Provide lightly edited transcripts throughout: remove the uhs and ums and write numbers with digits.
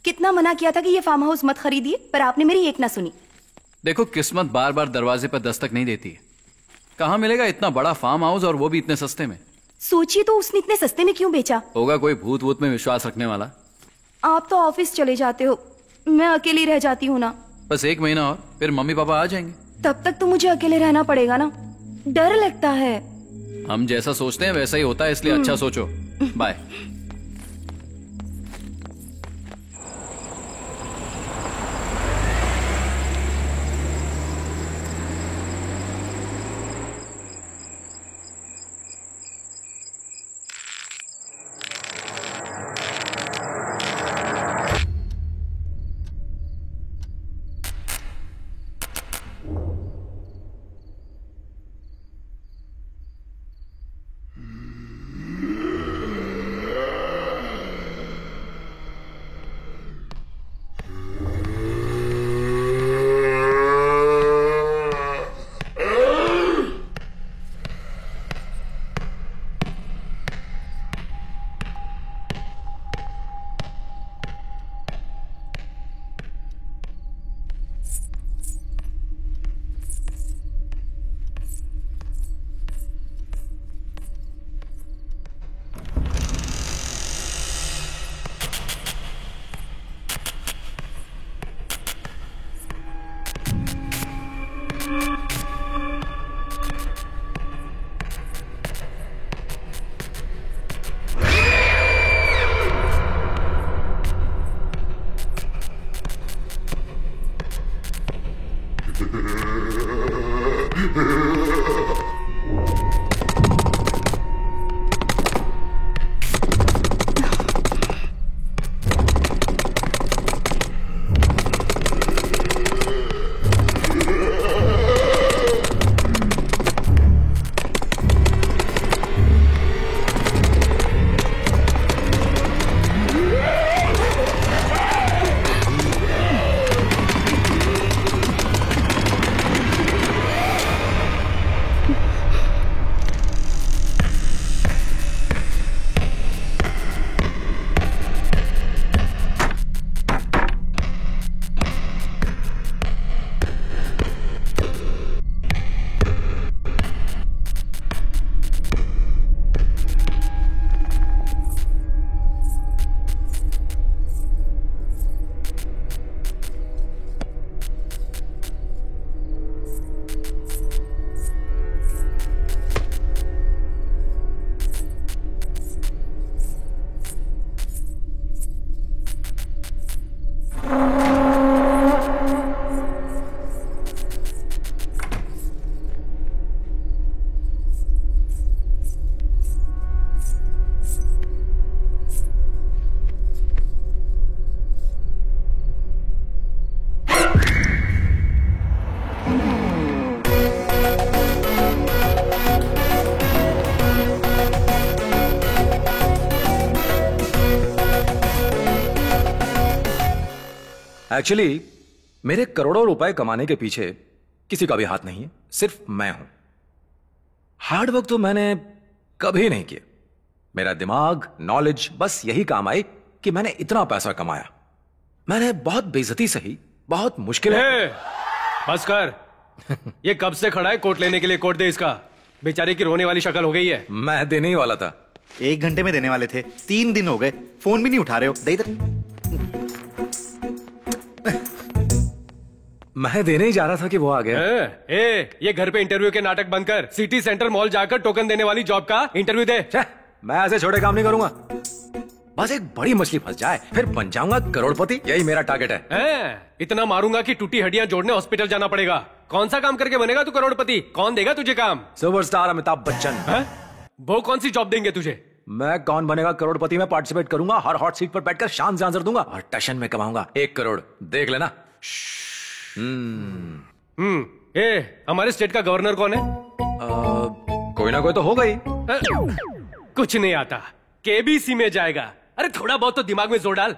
कितना मना किया था कि ये फार्म हाउस मत खरीदिए, पर आपने मेरी एक ना सुनी। देखो, किस्मत बार बार दरवाजे पर दस्तक नहीं देती है। कहाँ मिलेगा इतना बड़ा फार्म हाउस, और वो भी इतने सस्ते में। सोचिए तो उसने इतने सस्ते में क्यों बेचा? होगा कोई भूत वूत में विश्वास रखने वाला। आप तो ऑफिस चले जाते हो, मैं अकेली रह जाती हूँ ना। बस 1 महीना और, फिर मम्मी पापा आ जाएंगे। तब तक तो मुझे अकेले रहना पड़ेगा ना, डर लगता है। हम जैसा सोचते हैं वैसा ही होता है, इसलिए अच्छा सोचो। बाय। एक्चुअली मेरे करोड़ों रुपए कमाने के पीछे किसी का भी हाथ नहीं है, सिर्फ मैं हूं। हार्ड वर्क तो मैंने कभी नहीं किया। मेरा दिमाग, नॉलेज बस यही काम आई कि मैंने इतना पैसा कमाया। मैंने बहुत बेइज्जती सही, बहुत मुश्किल है। बस कर। ये कब से खड़ा है कोट लेने के लिए? कोट दे इसका। बेचारे की रोने वाली शक्ल हो गई है। मैं देने ही वाला था। 1 घंटे में देने वाले थे, 3 दिन हो गए, फोन भी नहीं उठा रहे हो। दे इधर। मैं देने ही जा रहा था कि वो आ गया। ये घर पे इंटरव्यू के नाटक बंद कर, सिटी सेंटर मॉल जाकर टोकन देने वाली जॉब का इंटरव्यू दे। मैं ऐसे छोटे काम नहीं करूंगा। बस एक बड़ी मछली फंस जाए, फिर बन जाऊंगा करोड़पति। यही मेरा टारगेट है। इतना मारूंगा कि टूटी हड्डियां जोड़ने हॉस्पिटल जाना पड़ेगा। कौन सा काम करके बनेगा तू करोड़पति? कौन देगा तुझे काम? सुपरस्टार अमिताभ बच्चन। वो कौन सी जॉब देंगे तुझे? मैं कौन बनेगा करोड़पति में पार्टिसिपेट करूंगा। हर हॉट सीट पर बैठकर शान से आंसर दूंगा और टशन में कमाऊंगा 1 करोड़। देख लेना। हमारे स्टेट का गवर्नर कौन है? कोई ना कोई तो होगा ही। कुछ नहीं आता, केबीसी में जाएगा। अरे थोड़ा बहुत तो दिमाग में जोर डाल।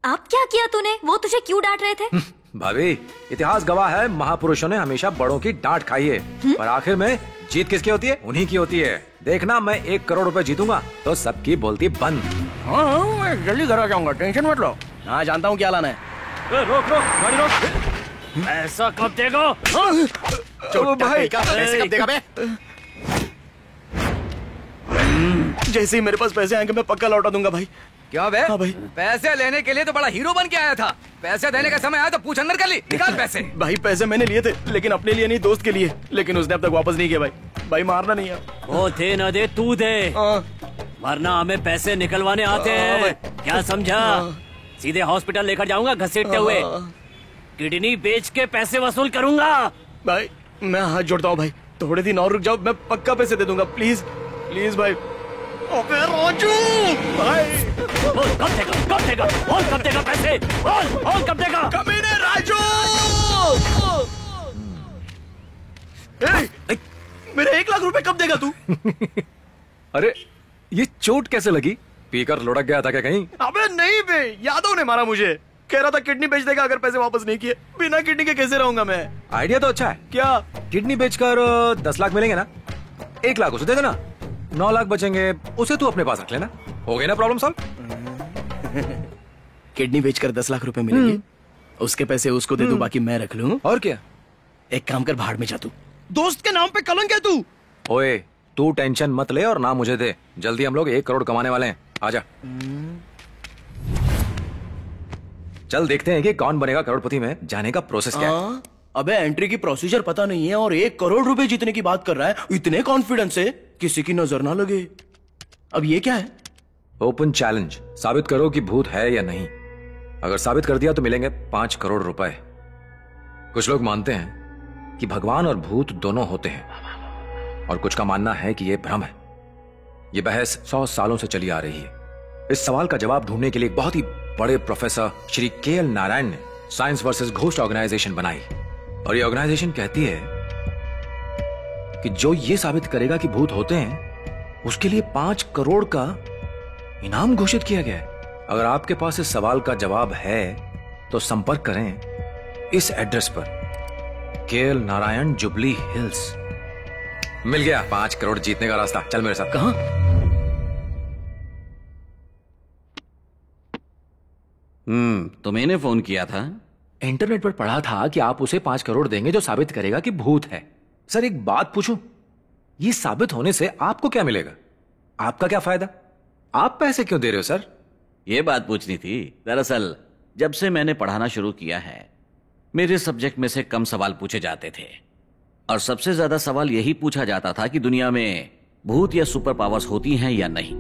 आप क्या किया तूने? वो तुझे क्यों डांट रहे थे? भाभी, इतिहास गवाह है, महापुरुषों ने हमेशा बड़ों की डांट खाई है, पर आखिर में जीत किसकी होती है? उन्हीं की होती है। देखना, मैं 1 करोड़ रुपए जीतूंगा तो सबकी बोलती बंद। हाँ, मैं जल्दी घर आ जाऊंगा, टेंशन मत लो। हाँ, जानता हूँ क्या लाना है। रोक गाड़ी रोक। ऐसा कब देगा? भाई पैसे कब देगा बे? जैसे ही मेरे पास पैसे आएंगे मैं पक्का लौटा दूंगा भाई। क्या बे? हाँ भाई। पैसे लेने के लिए तो बड़ा हीरो बन के आया था, पैसे देने का समय आया तो पूछ अंदर कर ली। निकाल पैसे। भाई पैसे मैंने लिए थे, लेकिन अपने लिए नहीं, दोस्त के लिए। लेकिन उसने अब तक वापस नहीं किया भाई। भाई मारना नहीं है। वो दे न दे, तू दे, वरना हमें पैसे निकलवाने आते हैं। क्या समझा? सीधे हॉस्पिटल लेकर जाऊंगा घसीटते हुए। किडनी बेच के पैसे वसूल करूंगा। भाई मैं हाथ जोड़ता हूँ भाई, थोड़े दिन और रुक जाओ, मैं पक्का पैसे दे दूंगा। प्लीज प्लीज भाई। अबे राजू भाई, बोल कब देगा? कब देगा? बोल कब देगा पैसे? बोल कब देगा? कमीने राजू। मेरे 1 लाख रुपए कब देगा तू? अरे ये चोट कैसे लगी? पीकर लुढ़क गया था क्या कहीं? अबे नहीं बे, यादव ने मारा मुझे। कह रहा था किडनी बेच देगा अगर पैसे वापस नहीं किए। बिना किडनी के कैसे रहूंगा मैं? आइडिया तो अच्छा है। क्या? किडनी बेचकर 10 लाख मिलेंगे ना? 1 लाख उसे दे देना, 9 लाख बचेंगे, उसे तू अपने पास रख लेना। हो गई ना प्रॉब्लम सॉल्व? किडनी बेचकर 10 लाख रुपए मिलेंगे, उसके पैसे उसको दे दूं, बाकी मैं रख लूं। और क्या? एक काम कर, भाड़ में जा तू। दोस्त के नाम पे कलंक है तू। ओए, तू टेंशन मत ले और ना मुझे दे। जल्दी हम लोग 1 करोड़ कमाने वाले हैं। आजा। चल देखते हैं कि कौन बनेगा करोड़पति में जाने का प्रोसेस क्या है। अबे एंट्री की प्रोसीजर पता नहीं है और 1 करोड़ रुपए जीतने की बात कर रहा है इतने कॉन्फिडेंस से, किसी की नजर ना लगे। अब ये क्या है? Open challenge. साबित करो कि भूत है या नहीं। अगर साबित कर दिया तो मिलेंगे 5 करोड़ रुपए। कुछ लोग मानते हैं कि भगवान और भूत दोनों होते हैं, और कुछ का मानना है कि यह भ्रम है। यह बहस 100 सालों से चली आ रही है। इस सवाल का जवाब ढूंढने के लिए एक बहुत ही बड़े प्रोफेसर श्री KL नारायण ने साइंस वर्सेस घोस्ट ऑर्गेनाइजेशन बनाई, और ये ऑर्गेनाइजेशन कहती है कि जो ये साबित करेगा कि भूत होते हैं उसके लिए 5 करोड़ का इनाम घोषित किया गया है। अगर आपके पास इस सवाल का जवाब है तो संपर्क करें इस एड्रेस पर, KL नारायण, जुबली हिल्स। मिल गया 5 करोड़ जीतने का रास्ता। चल मेरे साथ। कहां? तुम्हें फोन किया था? इंटरनेट पर पढ़ा था कि आप उसे 5 करोड़ देंगे जो साबित करेगा कि भूत है। सर एक बात पूछूं, ये साबित होने से आपको क्या मिलेगा? आपका क्या फायदा? आप पैसे क्यों दे रहे हो सर? ये बात पूछनी थी। दरअसल जब से मैंने पढ़ाना शुरू किया है, मेरे सब्जेक्ट में से कम सवाल पूछे जाते थे, और सबसे ज्यादा सवाल यही पूछा जाता था कि दुनिया में भूत या सुपर पावर्स होती हैं या नहीं।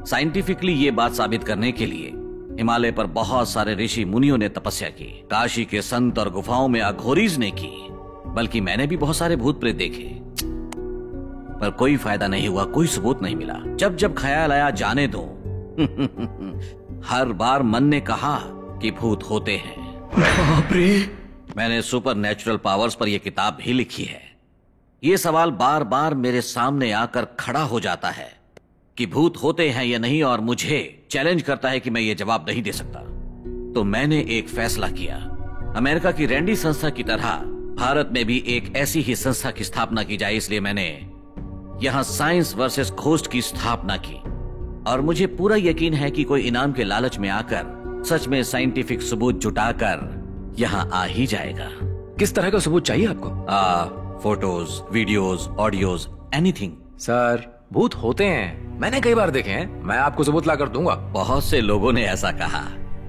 साइंटिफिकली ये बात साबित करने के लिए हिमालय पर बहुत सारे ऋषि मुनियों ने तपस्या की, काशी के संत और गुफाओं में अघोरीज ने की, बल्कि मैंने भी बहुत सारे भूत प्रेत देखे, पर कोई फायदा नहीं हुआ, कोई सबूत नहीं मिला। जब जब ख्याल आया जाने दो, हर बार मन ने कहा कि भूत होते हैं। बाप रे! मैंने सुपर नेचुरल पावर्स पर यह किताब भी लिखी है। यह सवाल बार बार मेरे सामने आकर खड़ा हो जाता है कि भूत होते हैं या नहीं और मुझे चैलेंज करता है कि मैं ये जवाब नहीं दे सकता, तो मैंने एक फैसला किया। अमेरिका की रैंडी संस्था की तरह भारत में भी एक ऐसी ही संस्था की स्थापना की जाए, इसलिए मैंने यहां साइंस वर्सेस घोस्ट की स्थापना की। और मुझे पूरा यकीन है कि कोई इनाम के लालच में आकर सच में साइंटिफिक सबूत जुटाकर यहां आ ही जाएगा। किस तरह का सबूत चाहिए आपको? Photos, videos, audios, anything. Sir, भूत होते हैं, मैंने कई बार देखे हैं, मैं आपको सबूत ला कर दूंगा। बहुत से लोगों ने ऐसा कहा,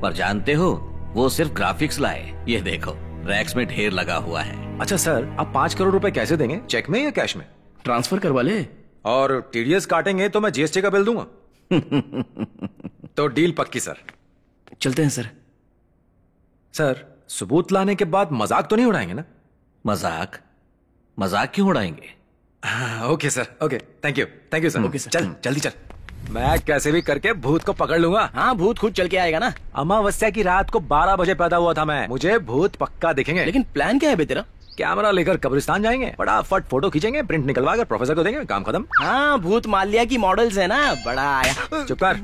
पर जानते हो वो सिर्फ ग्राफिक्स लाए। ये देखो, रैक्स में ढेर लगा हुआ है। अच्छा सर, आप 5 करोड़ रुपए कैसे देंगे? चेक में या कैश में? ट्रांसफर करवा ले। और टीडीएस काटेंगे तो मैं जीएसटी का बिल दूंगा। तो डील पक्की सर। चलते हैं सर। सर, सबूत लाने के बाद मजाक तो नहीं उड़ाएंगे ना? मजाक? मजाक क्यों उड़ाएंगे? Okay sir, okay, thank you sir. Okay sir. चल जल्दी चल, मैं कैसे भी करके भूत को पकड़ लूंगा। हाँ, भूत खुद चल के आएगा ना। अमावस्या की रात को 12 बजे पैदा हुआ था मैं, मुझे भूत पक्का दिखेंगे। लेकिन प्लान क्या है बे तेरा? कैमरा लेकर कब्रिस्तान जाएंगे, फटाफट फोटो खींचेंगे, प्रिंट निकलवा कर प्रोफेसर को देंगे, काम खत्म। हाँ, भूत माल्या की मॉडल्स है ना, बड़ा आया। चुप कर,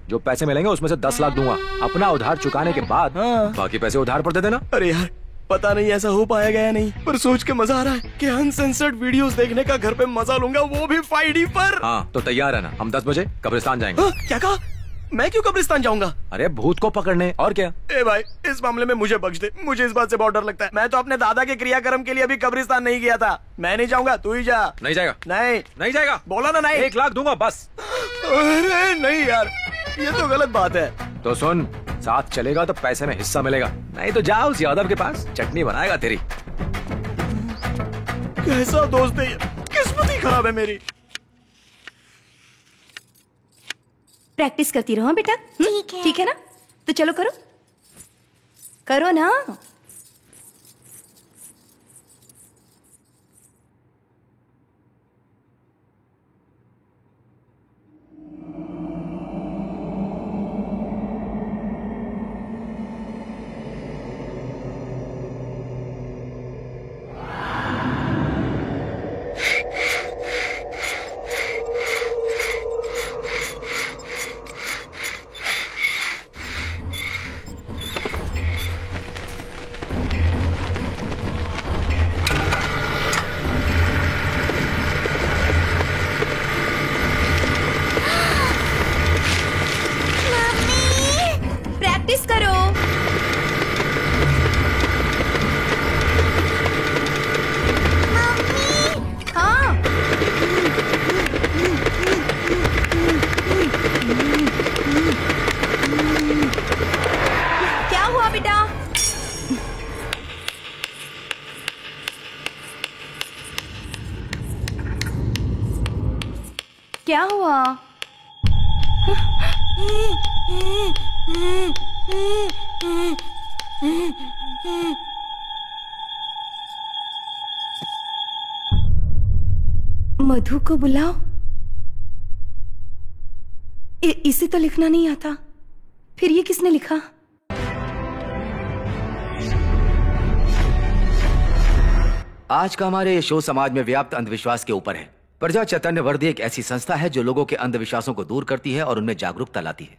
जो पैसे मिलेंगे उसमें से 10 लाख दूंगा, अपना उधार चुकाने के बाद बाकी पैसे उधार पर दे देना। अरे यार, पता नहीं ऐसा हो पाएगा या नहीं, पर सोच के मजा आ रहा है कि अनसेंसर्ड वीडियोस देखने का घर पे मजा लूंगा, वो भी 5D पर। हाँ, तो तैयार है ना? हम 10 बजे कब्रिस्तान जाएंगे। क्या कहा? मैं क्यों कब्रिस्तान जाऊंगा? अरे भूत को पकड़ने, और क्या। ए भाई, इस मामले में मुझे बख्श दे, मुझे इस बात से बहुत डर लगता है। मैं तो अपने दादा के क्रियाक्रम के लिए अभी कब्रिस्तान नहीं गया था। मैं नहीं जाऊंगा, तू ही जा। नहीं जाएगा? नहीं जाएगा, बोला ना नहीं। 1 लाख दूंगा बस। अरे नहीं यार, ये तो गलत बात है। तो सुन, साथ चलेगा तो पैसे में हिस्सा मिलेगा, नहीं तो जा उस यादव के पास, चटनी बनाएगा तेरी। कैसा दोस्त है ये, किस्मत ही खराब है मेरी। प्रैक्टिस करती रहो बेटा। ठीक है ना? तो चलो करो, करो ना। प्रैक्टिस करो। हाँ, क्या हुआ बेटा? क्या हुआ? मधु को बुलाओ। इसे तो लिखना नहीं आता, फिर ये किसने लिखा? आज का हमारे शो समाज में व्याप्त अंधविश्वास के ऊपर है। प्रजा चैतन्य वर्दी एक ऐसी संस्था है जो लोगों के अंधविश्वासों को दूर करती है और उनमें जागरूकता लाती है।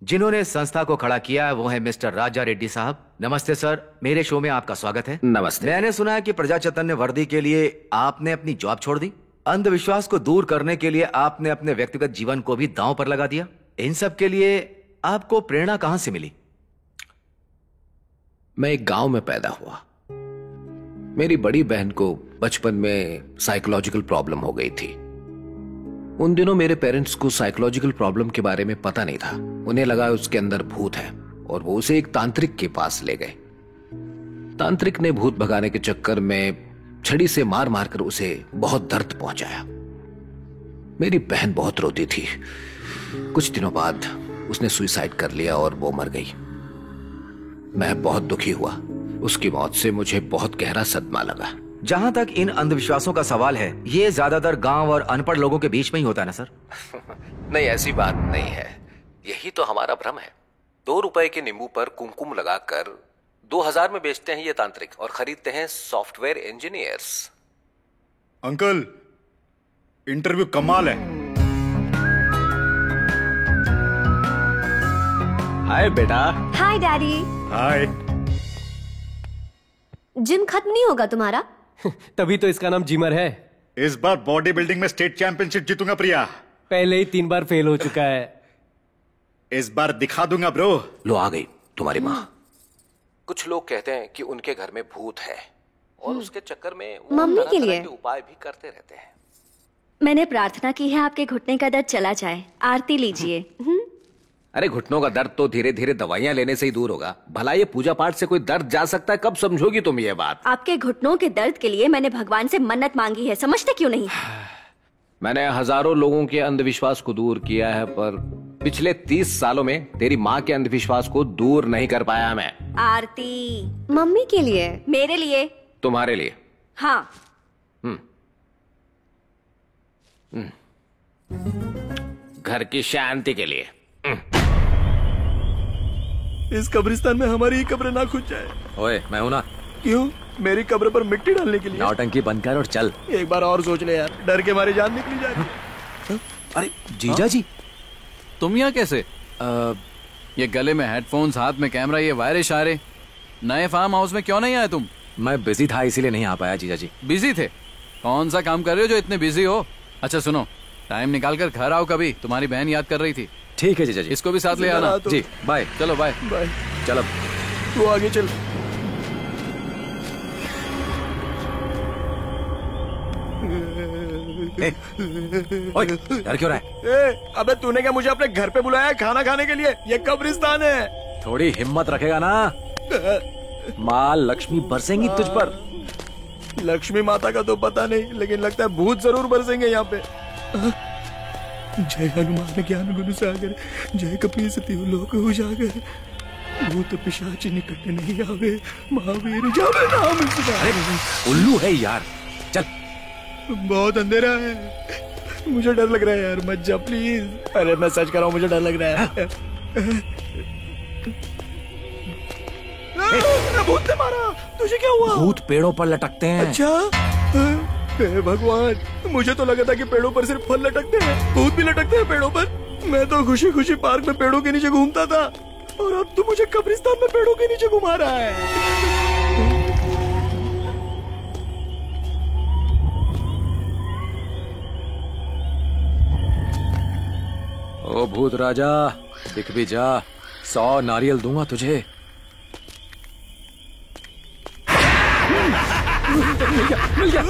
जिन्होंने इस संस्था को खड़ा किया है वो है मिस्टर राजा रेड्डी साहब। नमस्ते सर, मेरे शो में आपका स्वागत है। नमस्ते। मैंने सुना है कि प्रजा चैतन्य वर्दी के लिए आपने अपनी जॉब छोड़ दी, अंधविश्वास को दूर करने के लिए आपने अपने व्यक्तिगत जीवन को भी दांव पर लगा दिया। इन सब के लिए आपको प्रेरणा कहां से मिली? मैं एक गांव में पैदा हुआ। मेरी बड़ी बहन को बचपन में साइकोलॉजिकल प्रॉब्लम हो गई थी। उन दिनों मेरे पेरेंट्स को साइकोलॉजिकल प्रॉब्लम के बारे में पता नहीं था। उन्हें लगा उसके अंदर भूत है और वो उसे एक तांत्रिक के पास ले गए। तांत्रिक ने भूत भगाने के चक्कर में छड़ी से मार मार कर उसे बहुत दर्द पहुंचाया। मेरी बहन बहुत रोती थी। कुछ दिनों बाद उसने सुसाइड कर लिया और वो मर गई। मैं बहुत दुखी हुआ। उसकी मौत से मुझे बहुत गहरा सदमा लगा। जहां तक इन अंधविश्वासों का सवाल है, ये ज्यादातर गांव और अनपढ़ लोगों के बीच में ही होता है ना सर? नहीं, ऐसी बात नहीं है। यही तो हमारा भ्रम है। 2 रुपए के नींबू पर कुमकुम लगाकर 2000 में बेचते हैं ये तांत्रिक और खरीदते हैं सॉफ्टवेयर इंजीनियर्स। अंकल, इंटरव्यू कमाल है। हाय बेटा। हाय डैडी। हाय। जिम खत्म नहीं होगा तुम्हारा? तभी तो इसका नाम जिमर है। इस बार बॉडी बिल्डिंग में स्टेट चैंपियनशिप जीतूंगा प्रिया। पहले ही 3 बार फेल हो चुका है। इस बार दिखा दूंगा ब्रो। लो आ गई तुम्हारी माँ। कुछ लोग कहते हैं कि उनके घर में भूत है और उसके चक्कर में वो मम्मी तरह के तरह लिए के उपाय भी करते रहते हैं। मैंने प्रार्थना की है आपके घुटने का दर्द चला जाए। आरती लीजिए। अरे घुटनों का दर्द तो धीरे धीरे दवाइयां लेने से ही दूर होगा। भला ये पूजा पाठ से कोई दर्द जा सकता है? कब समझोगी तुम ये बात? आपके घुटनों के दर्द के लिए मैंने भगवान से मन्नत मांगी है, समझते क्यों नहीं? मैंने हजारों लोगों के अंधविश्वास को दूर किया है, पर पिछले 30 सालों में तेरी माँ के अंधविश्वास को दूर नहीं कर पाया मैं। आरती मम्मी के लिए, मेरे लिए, तुम्हारे लिए। हाँ। घर की शांति के लिए। इस कब्रिस्तान में हमारी ही कब्र ना खुद जाए। ओए मैं हूं ना। क्यों? मेरी कब्र पर मिट्टी डालने के लिए? नौटंकी बंद कर और चल। एक बार और सोच ले यार, डर के मारे जान निकली जा रही। अरे जीजा जी, तुम यहाँ कैसे? ये गले में हेडफोन्स, हाथ में कैमरा, ये वायरे शायरे, नए फार्म हाउस में क्यों नहीं आए तुम? मैं बिजी था इसीलिए नहीं आ पाया जीजा जी। बिजी थे? कौन सा काम कर रहे हो जो इतने बिजी हो? अच्छा सुनो, टाइम निकाल कर घर आओ कभी, तुम्हारी बहन याद कर रही थी। ठीक है जीजा जी। इसको भी साथ ले आना। जी बाय। चलो बाय। बाय। चलो तू आगे चल। ओए डर क्यों रहा है? अबे तूने क्या मुझे अपने घर पे बुलाया है खाना खाने के लिए? ये कब्रिस्तान है। थोड़ी हिम्मत रखेगा ना, माँ लक्ष्मी बरसेंगी तुझ पर। लक्ष्मी माता का तो पता नहीं, लेकिन लगता है भूत जरूर बरसेंगे यहाँ पे। जय हनुमान ज्ञान गुण सागर, जय कपीस तिहु लोक उजागर, भूत पिशाच निकट नहीं आवे, महावीर जावे नाम सुधारे। उल्लू है यार, चल। बहुत अंधेरा है, मुझे डर लग रहा है यार, मत जा प्लीज। अरे मैं सच कर रहा हूँ, मुझे डर लग रहा है। भूत ने मारा। तुझे क्या हुआ? भूत पेड़ों पर लटकते हैं। अच्छा हे भगवान, मुझे तो लगा था कि पेड़ों पर सिर्फ फल लटकते हैं, भूत भी लटकते हैं पेड़ों पर। मैं तो खुशी खुशी पार्क में पेड़ों के नीचे घूमता था, और अब तो मुझे कब्रिस्तान में पेड़ों के नीचे घुमा रहा है। ओ भूत राजा, दिख भी जा, 100 नारियल दूंगा तुझे। मिल गया।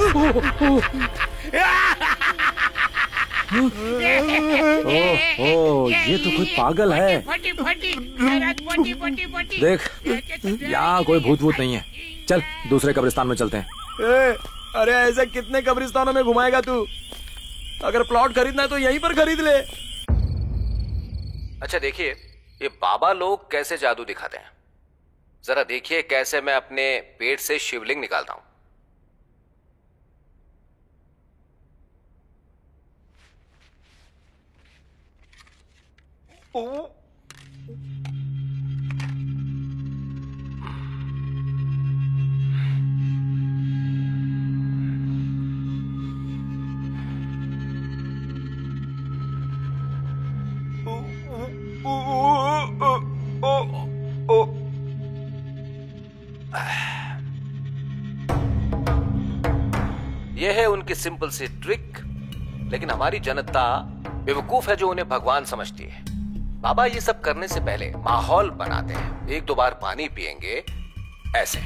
ओह, ये तो कोई पागल है। देख, यहाँ कोई भूत वूत नहीं है। चल दूसरे कब्रिस्तान में चलते हैं। अरे ऐसे कितने कब्रिस्तानों में घुमाएगा तू? अगर प्लॉट खरीदना है तो यहीं पर खरीद ले। अच्छा देखिए, ये बाबा लोग कैसे जादू दिखाते हैं, जरा देखिए कैसे मैं अपने पेट से शिवलिंग निकालता हूं। यह है उनकी सिंपल सी ट्रिक, लेकिन हमारी जनता बेवकूफ है जो उन्हें भगवान समझती है। बाबा ये सब करने से पहले माहौल बनाते हैं। 1-2 बार पानी पिएंगे ऐसे,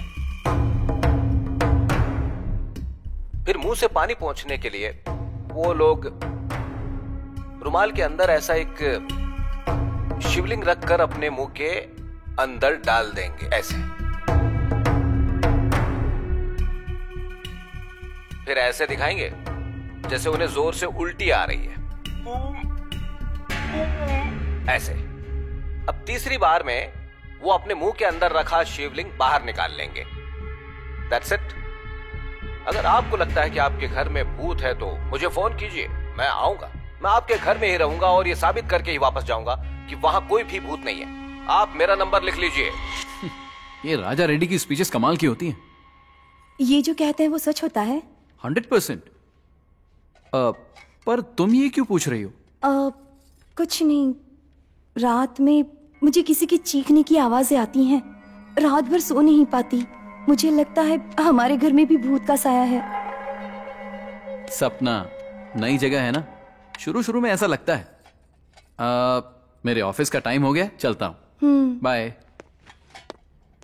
फिर मुंह से पानी पहुंचने के लिए वो लोग रुमाल के अंदर ऐसा एक शिवलिंग रखकर अपने मुंह के अंदर डाल देंगे ऐसे। फिर ऐसे दिखाएंगे जैसे उन्हें जोर से उल्टी आ रही है, ऐसे। अब तीसरी बार में वो अपने मुंह के अंदर रखा शिवलिंग बाहर निकाल लेंगे। That's it। अगर आपको लगता है कि आपके घर में भूत है तो मुझे फोन कीजिए, मैं आऊंगा। मैं आपके घर में ही रहूंगा और ये साबित करके ही वापस जाऊंगा कि वहां कोई भी भूत नहीं है। आप मेरा नंबर लिख लीजिए। ये राजा रेड्डी की स्पीचेस कमाल की होती हैं। ये जो कहते हैं वो सच होता है? 100%। पर तुम ये क्यों पूछ रही हो? कुछ नहीं, रात में मुझे किसी की चीखने की आवाजें आती हैं। रात भर सो नहीं पाती। मुझे लगता है हमारे घर में भी भूत का साया है। सपना नई जगह है ना, शुरू शुरू में ऐसा लगता है। मेरे ऑफिस का टाइम हो गया, चलता हूँ। बाय।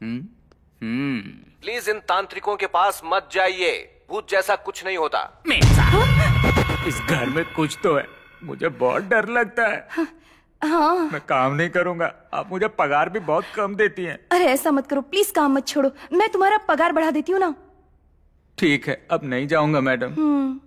प्लीज इन तांत्रिकों के पास मत जाइए, भूत जैसा कुछ नहीं होता। इस घर में कुछ तो है, मुझे बहुत डर लगता है। हाँ। मैं काम नहीं करूंगा, आप मुझे पगार भी बहुत कम देती हैं। अरे ऐसा मत करो प्लीज, काम मत छोड़ो, मैं तुम्हारा पगार बढ़ा देती हूँ ना। ठीक है, अब नहीं जाऊंगा मैडम।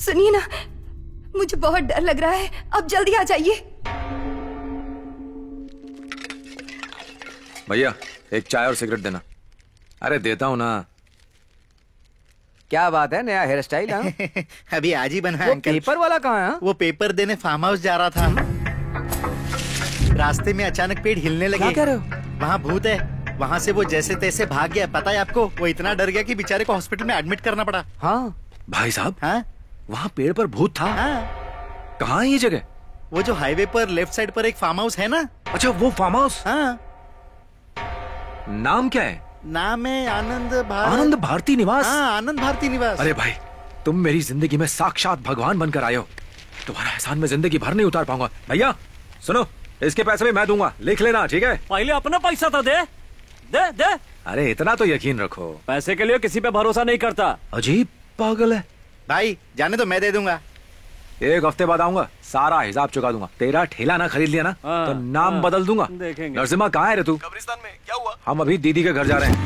सुनिए ना, मुझे बहुत डर लग रहा है, अब जल्दी आ जाइए। भैया एक चाय और सिगरेट देना। अरे देता हूँ ना। क्या बात है, नया हेयर स्टाइल? अभी आज ही बना है वो अंकल। पेपर वाला कहाँ है? वो पेपर देने फार्म हाउस जा रहा था। रास्ते में अचानक पेड़ हिलने लगे। क्या कह रहे हो? वहाँ भूत है। वहाँ से वो जैसे तैसे भाग गया। पता है आपको, वो इतना डर गया कि बेचारे को हॉस्पिटल में एडमिट करना पड़ा। हाँ भाई साहब, हाँ वहाँ पेड़ पर भूत था? हाँ। कहाँ है ये जगह? वो जो हाईवे पर लेफ्ट साइड पर एक फार्म हाउस है ना। अच्छा वो फार्म हाउस। हाँ। नाम क्या है? नाम है आनंद आनंद भारती निवास। हाँ, आनंद भारती निवास। अरे भाई, तुम मेरी जिंदगी में साक्षात भगवान बनकर आए हो। तुम्हारा एहसान मैं जिंदगी भर नहीं उतार पाऊंगा। भैया सुनो, इसके पैसे भी मैं दूंगा, लिख लेना, ठीक है? पहले अपना पैसा तो दे दे दे। अरे इतना तो यकीन रखो। पैसे के लिए किसी पे भरोसा नहीं करता। अजीब पागल है भाई। जाने तो मैं दे दूंगा। एक हफ्ते बाद आऊंगा, सारा हिसाब चुका दूंगा। तेरा ठेला ना खरीद लिया ना तो नाम बदल दूंगा। नरसिम्हा कहाँ है रे तू? कब्रिस्तान में। क्या हुआ? हम अभी दीदी के घर जा रहे हैं।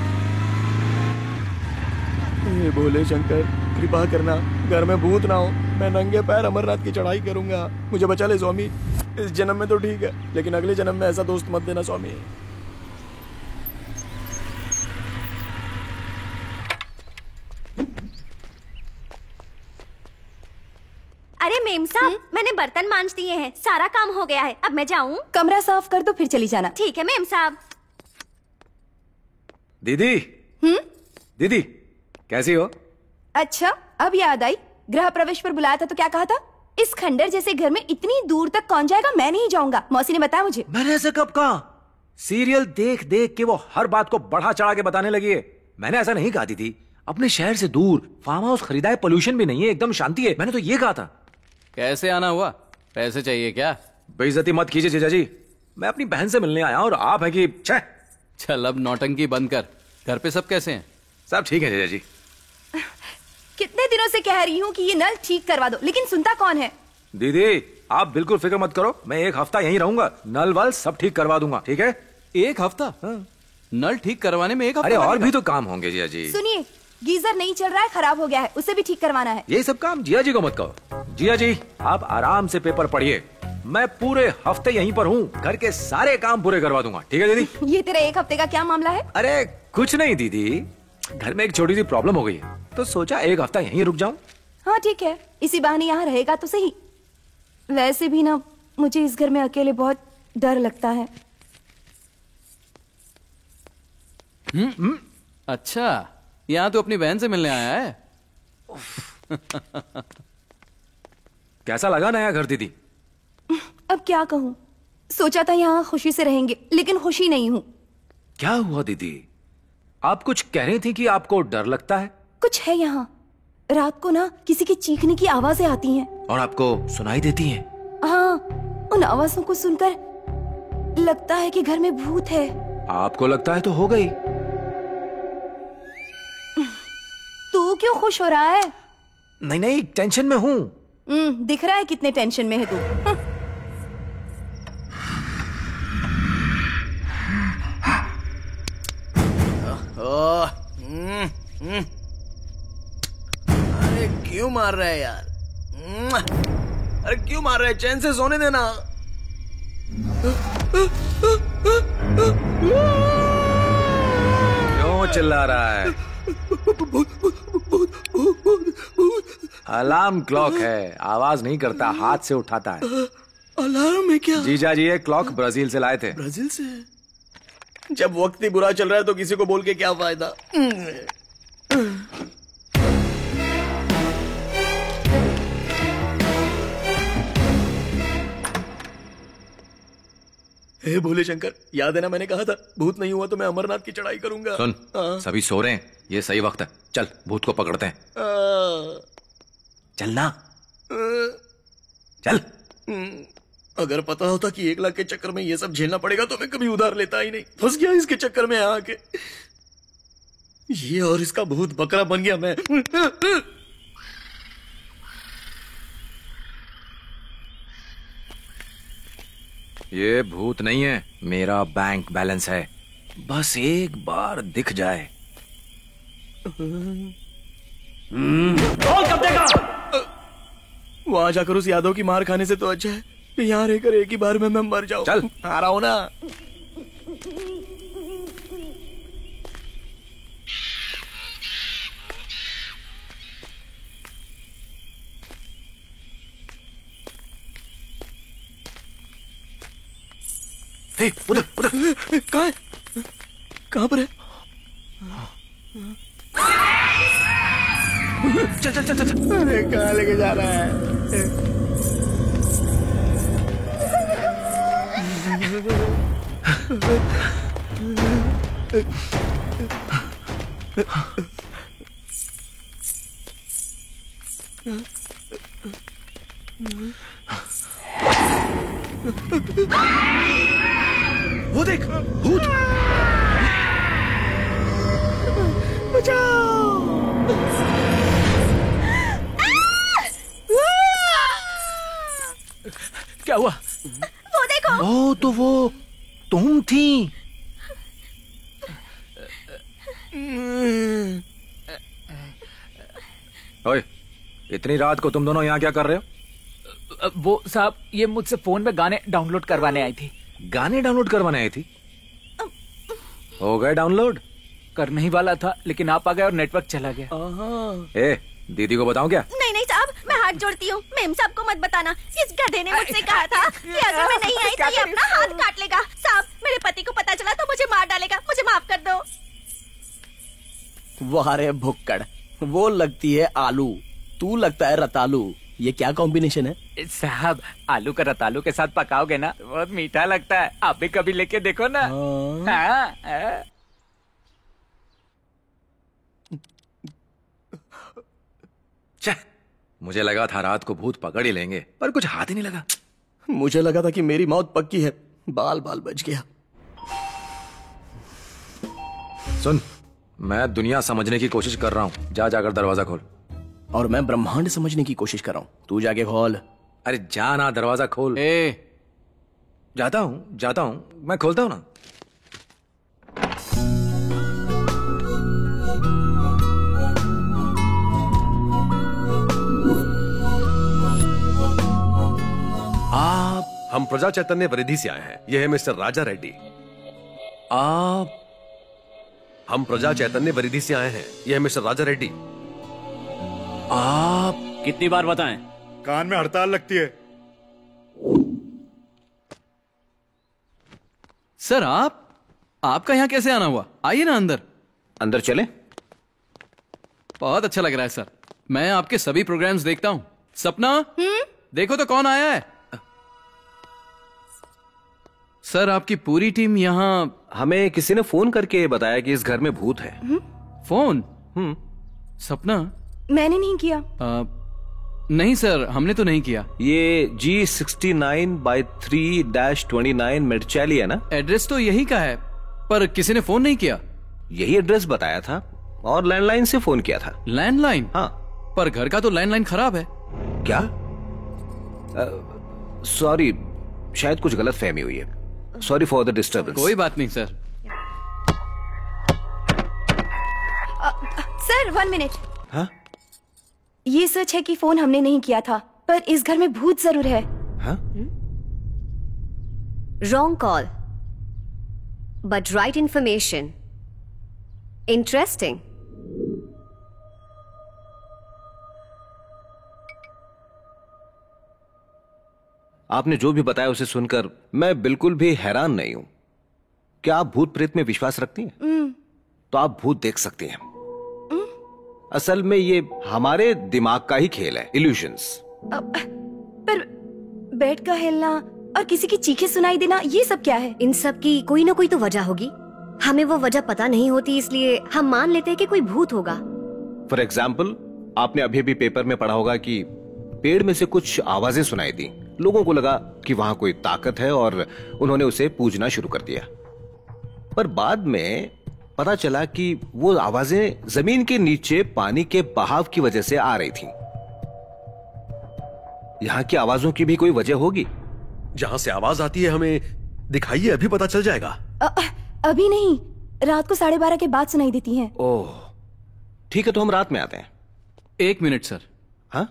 ये बोले शंकर, कृपा करना, घर में भूत ना हो। मैं नंगे पैर अमरनाथ की चढ़ाई करूंगा। मुझे बचा ले स्वामी। इस जन्म में तो ठीक है, लेकिन अगले जन्म में ऐसा दोस्त मत देना स्वामी। अरे मेम साहब, मैंने बर्तन मांज दिए हैं, सारा काम हो गया है, अब मैं जाऊं? कमरा साफ कर दो फिर चली जाना। ठीक है मेम साहब। दीदी। दीदी कैसी हो? अच्छा अब याद आई, गृह प्रवेश पर बुलाया था तो क्या कहा था? इस खंडर जैसे घर में इतनी दूर तक कौन जाएगा? मैं नहीं जाऊंगा, मौसी ने बताया मुझे। मैंने ऐसा कब कहा? सीरियल देख देख के वो हर बात को बढ़ा चढ़ा के बताने लगी है। मैंने ऐसा नहीं कहा थी। अपने शहर से दूर फार्म हाउस खरीदा है, पोल्यूशन भी नहीं है, एकदम शांति है। मैंने तो ये कहा था। कैसे आना हुआ? पैसे चाहिए क्या? बेइज्जती मत कीजिए जीजा जी, मैं अपनी बहन से मिलने आया और आप है कि छह। चल अब नौटंकी बंद कर। घर पे सब कैसे हैं? सब ठीक है जीजा जी। कितने दिनों से कह रही हूँ कि ये नल ठीक करवा दो, लेकिन सुनता कौन है? दीदी आप बिल्कुल फिक्र मत करो, मैं एक हफ्ता यहीं रहूंगा, नल वल सब ठीक करवा दूंगा, ठीक है? एक हफ्ता? हाँ। नल ठीक करवाने में एक हफ्ता? अरे और भी तो काम होंगे जिया जी। सुनिए, गीजर नहीं चल रहा है, खराब हो गया है, उसे भी ठीक करवाना है। ये सब काम जिया जी को मत कहो। जिया जी आप आराम से पेपर पढ़िए, मैं पूरे हफ्ते यहीं पर हूँ, घर के सारे काम पूरे करवा दूंगा, ठीक है दीदी? ये तेरा एक हफ्ते का क्या मामला है? अरे कुछ नहीं दीदी, घर में एक छोटी सी प्रॉब्लम हो गई है, तो सोचा एक हफ्ता यहीं रुक जाऊं। हाँ ठीक है, इसी बहाने यहाँ रहेगा तो सही। वैसे भी ना मुझे इस घर में अकेले बहुत डर लगता है। अच्छा, यहाँ तो अपनी बहन से मिलने आया है। कैसा लगा नया घर दीदी? अब क्या कहूँ, सोचा था यहाँ खुशी से रहेंगे, लेकिन खुशी नहीं हूँ। क्या हुआ दीदी? आप कुछ कह रही थी कि आपको डर लगता है। कुछ है यहाँ, रात को ना किसी के चीखने की आवाजें आती हैं। और आपको सुनाई देती हैं? हाँ, उन आवाजों को सुनकर लगता है कि घर में भूत है। आपको लगता है तो हो गई। तू क्यों खुश हो रहा है? नहीं नहीं, टेंशन में हूँ। दिख रहा है कितने टेंशन में है तू। अरे क्यों मार रहा है यार? अरे क्यों मार रहा है? चैन से सोने देना। क्यों चिल्ला रहा है? अलार्म क्लॉक है, आवाज नहीं करता, हाथ से उठाता है। अलार्म है क्या? जीजा जी ये क्लॉक ब्राजील से लाए थे। ब्राजील से? जब वक्त ही बुरा चल रहा है तो किसी को बोल के क्या फायदा? हे भोले शंकर, याद है ना मैंने कहा था भूत नहीं हुआ तो मैं अमरनाथ की चढ़ाई करूंगा। सुन, सभी सो रहे हैं, ये सही वक्त है। चल भूत को पकड़ते हैं। चलना, चल। अगर पता होता कि 1 लाख के चक्कर में ये सब झेलना पड़ेगा तो मैं कभी उधार लेता ही नहीं। फंस गया इसके चक्कर में आके। ये और इसका भूत बकरा बन गया मैं। ये भूत नहीं है, मेरा बैंक बैलेंस है। बस एक बार दिख जाए। कब देगा? वहां जाकर उस यादव की मार खाने से तो अच्छा है कि यहाँ रहकर एक ही बार में मैं मर जाऊं। चल, आ रहा हूं ना। उधर उधर। कहाँ है? कहाँ पर है? चल चल चल चल। अरे कहाँ लेके जा रहा है? वो देख, भूत। बचाओ! क्या हुआ? वो देखो। ओ तो वो तुम थी। ओए, इतनी रात को तुम दोनों यहाँ क्या कर रहे हो? वो साहब, ये मुझसे फोन में गाने डाउनलोड करवाने आई थी। गाने डाउनलोड करवाने आई थी? हो गए डाउनलोड? करने ही वाला था, लेकिन आप आ गए और नेटवर्क चला गया। ए, दीदी को बताऊं क्या? नहीं नहीं साहब, मैं हाथ जोड़ती हूँ, मेम साहब को मत बताना। इस गधे ने मुझसे कहा था कि अगर मैं नहीं आई तो ये अपना हाथ काट लेगा। साहब, मेरे पति को पता चला तो मुझे मार डालेगा, मुझे माफ कर दो। वाह रे भुक्कड़, वो लगती है आलू, तू लगता है रतालू। ये क्या कॉम्बिनेशन है? साहब, आलू का रतालू के साथ पकाओगे ना तो बहुत मीठा लगता है। आप भी कभी लेके देखो ना। हाँ। मुझे लगा था रात को भूत पकड़ ही लेंगे, पर कुछ हाथ ही नहीं लगा। मुझे लगा था कि मेरी मौत पक्की है, बाल बाल बच गया। सुन, मैं दुनिया समझने की कोशिश कर रहा हूँ, जा जाकर दरवाजा खोल। और मैं ब्रह्मांड समझने की कोशिश कर रहा हूँ, तू जाके खोल। अरे जा ना, दरवाजा खोल। जाता हूँ, मैं खोलता हूँ ना। हम प्रजा चैतन्य वरिधि से आए हैं। यह है मिस्टर राजा रेड्डी। हम प्रजा चैतन्य वरिधि से आए हैं। यह है मिस्टर राजा रेड्डी। आप कितनी बार बताएं? कान में हड़ताल लगती है। सर, आपका यहाँ कैसे आना हुआ? आइए ना अंदर। अंदर चले? बहुत अच्छा लग रहा है सर, मैं आपके सभी प्रोग्राम्स देखता हूँ। सपना, देखो तो कौन आया है। सर आपकी पूरी टीम यहाँ। हमें किसी ने फोन करके बताया कि इस घर में भूत है। फोन? सपना? मैंने नहीं किया। नहीं सर, हमने तो नहीं किया। ये G69/3-29 मेडचैली है ना? एड्रेस तो यही का है, पर किसी ने फोन नहीं किया। यही एड्रेस बताया था और लैंडलाइन से फोन किया था। लैंडलाइन? हाँ। पर घर का तो लैंडलाइन खराब है। क्या? सॉरी, शायद कुछ गलत फहमी हुई है। Sorry for the disturbance. कोई बात नहीं सर। Sir 1 minute. हाँ? ये सच है कि फोन हमने नहीं किया था, पर इस घर में भूत जरूर है। हाँ? Wrong call, but right information. Interesting. आपने जो भी बताया उसे सुनकर मैं बिल्कुल भी हैरान नहीं हूं। क्या आप भूत प्रेत में विश्वास रखती हैं? तो आप भूत देख सकती हैं। असल में ये हमारे दिमाग का ही खेल है, इल्यूशंस। पर बेड का हिलना और किसी की चीखें सुनाई देना, ये सब क्या है? इन सब की कोई ना कोई तो वजह होगी। हमें वो वजह पता नहीं होती, इसलिए हम मान लेते हैं कि कोई भूत होगा। फॉर एग्जाम्पल, आपने अभी भी पेपर में पढ़ा होगा कि पेड़ में से कुछ आवाजें सुनाई दी। लोगों को लगा कि वहां कोई ताकत है और उन्होंने उसे पूजना शुरू कर दिया। पर बाद में पता चला कि वो आवाजें जमीन के नीचे पानी के बहाव की वजह से आ रही थीं। यहां की आवाजों की भी कोई वजह होगी। जहां से आवाज आती है हमें दिखाइए, अभी पता चल जाएगा। अभी नहीं, रात को 12:30 के बाद सुनाई देती हैं। ओह, ठीक है, तो हम रात में आते हैं। 1 मिनट सर। हाँ?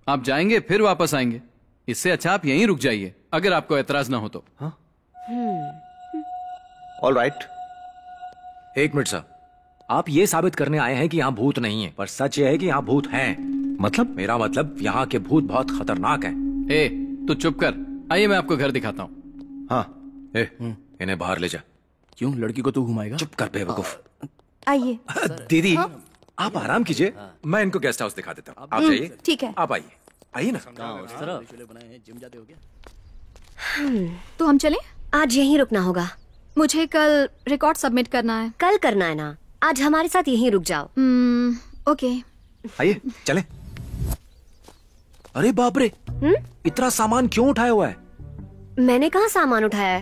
आप जाएंगे फिर वापस आएंगे, इससे अच्छा आप यहीं रुक जाइए, अगर आपको एतराज ना हो तो। हाँ? All right. 1 मिनट साहब, आप ये साबित करने आए हैं कि यहाँ भूत नहीं है, पर सच ये है कि यहाँ भूत हैं। मतलब? मेरा मतलब यहाँ के भूत बहुत खतरनाक हैं। ए, तू चुप कर। आइए मैं आपको घर दिखाता हूँ। हाँ। इन्हें बाहर ले जा। क्यों, लड़की को तू घुमाएगा? चुप कर बेवकूफ। आइए। दीदी, आप आराम कीजिए, मैं इनको गेस्ट हाउस दिखा देता हूँ। आप जाइए। ठीक है। आप आइए। आइए ना। तो हम चलें? आज यहीं रुकना होगा। मुझे कल रिकॉर्ड सबमिट करना है। कल करना है ना? आज हमारे साथ यहीं रुक जाओ। ओके। आइए चलें। अरे बाप रे, इतना सामान क्यों उठाया हुआ है? मैंने कहाँ सामान उठाया है?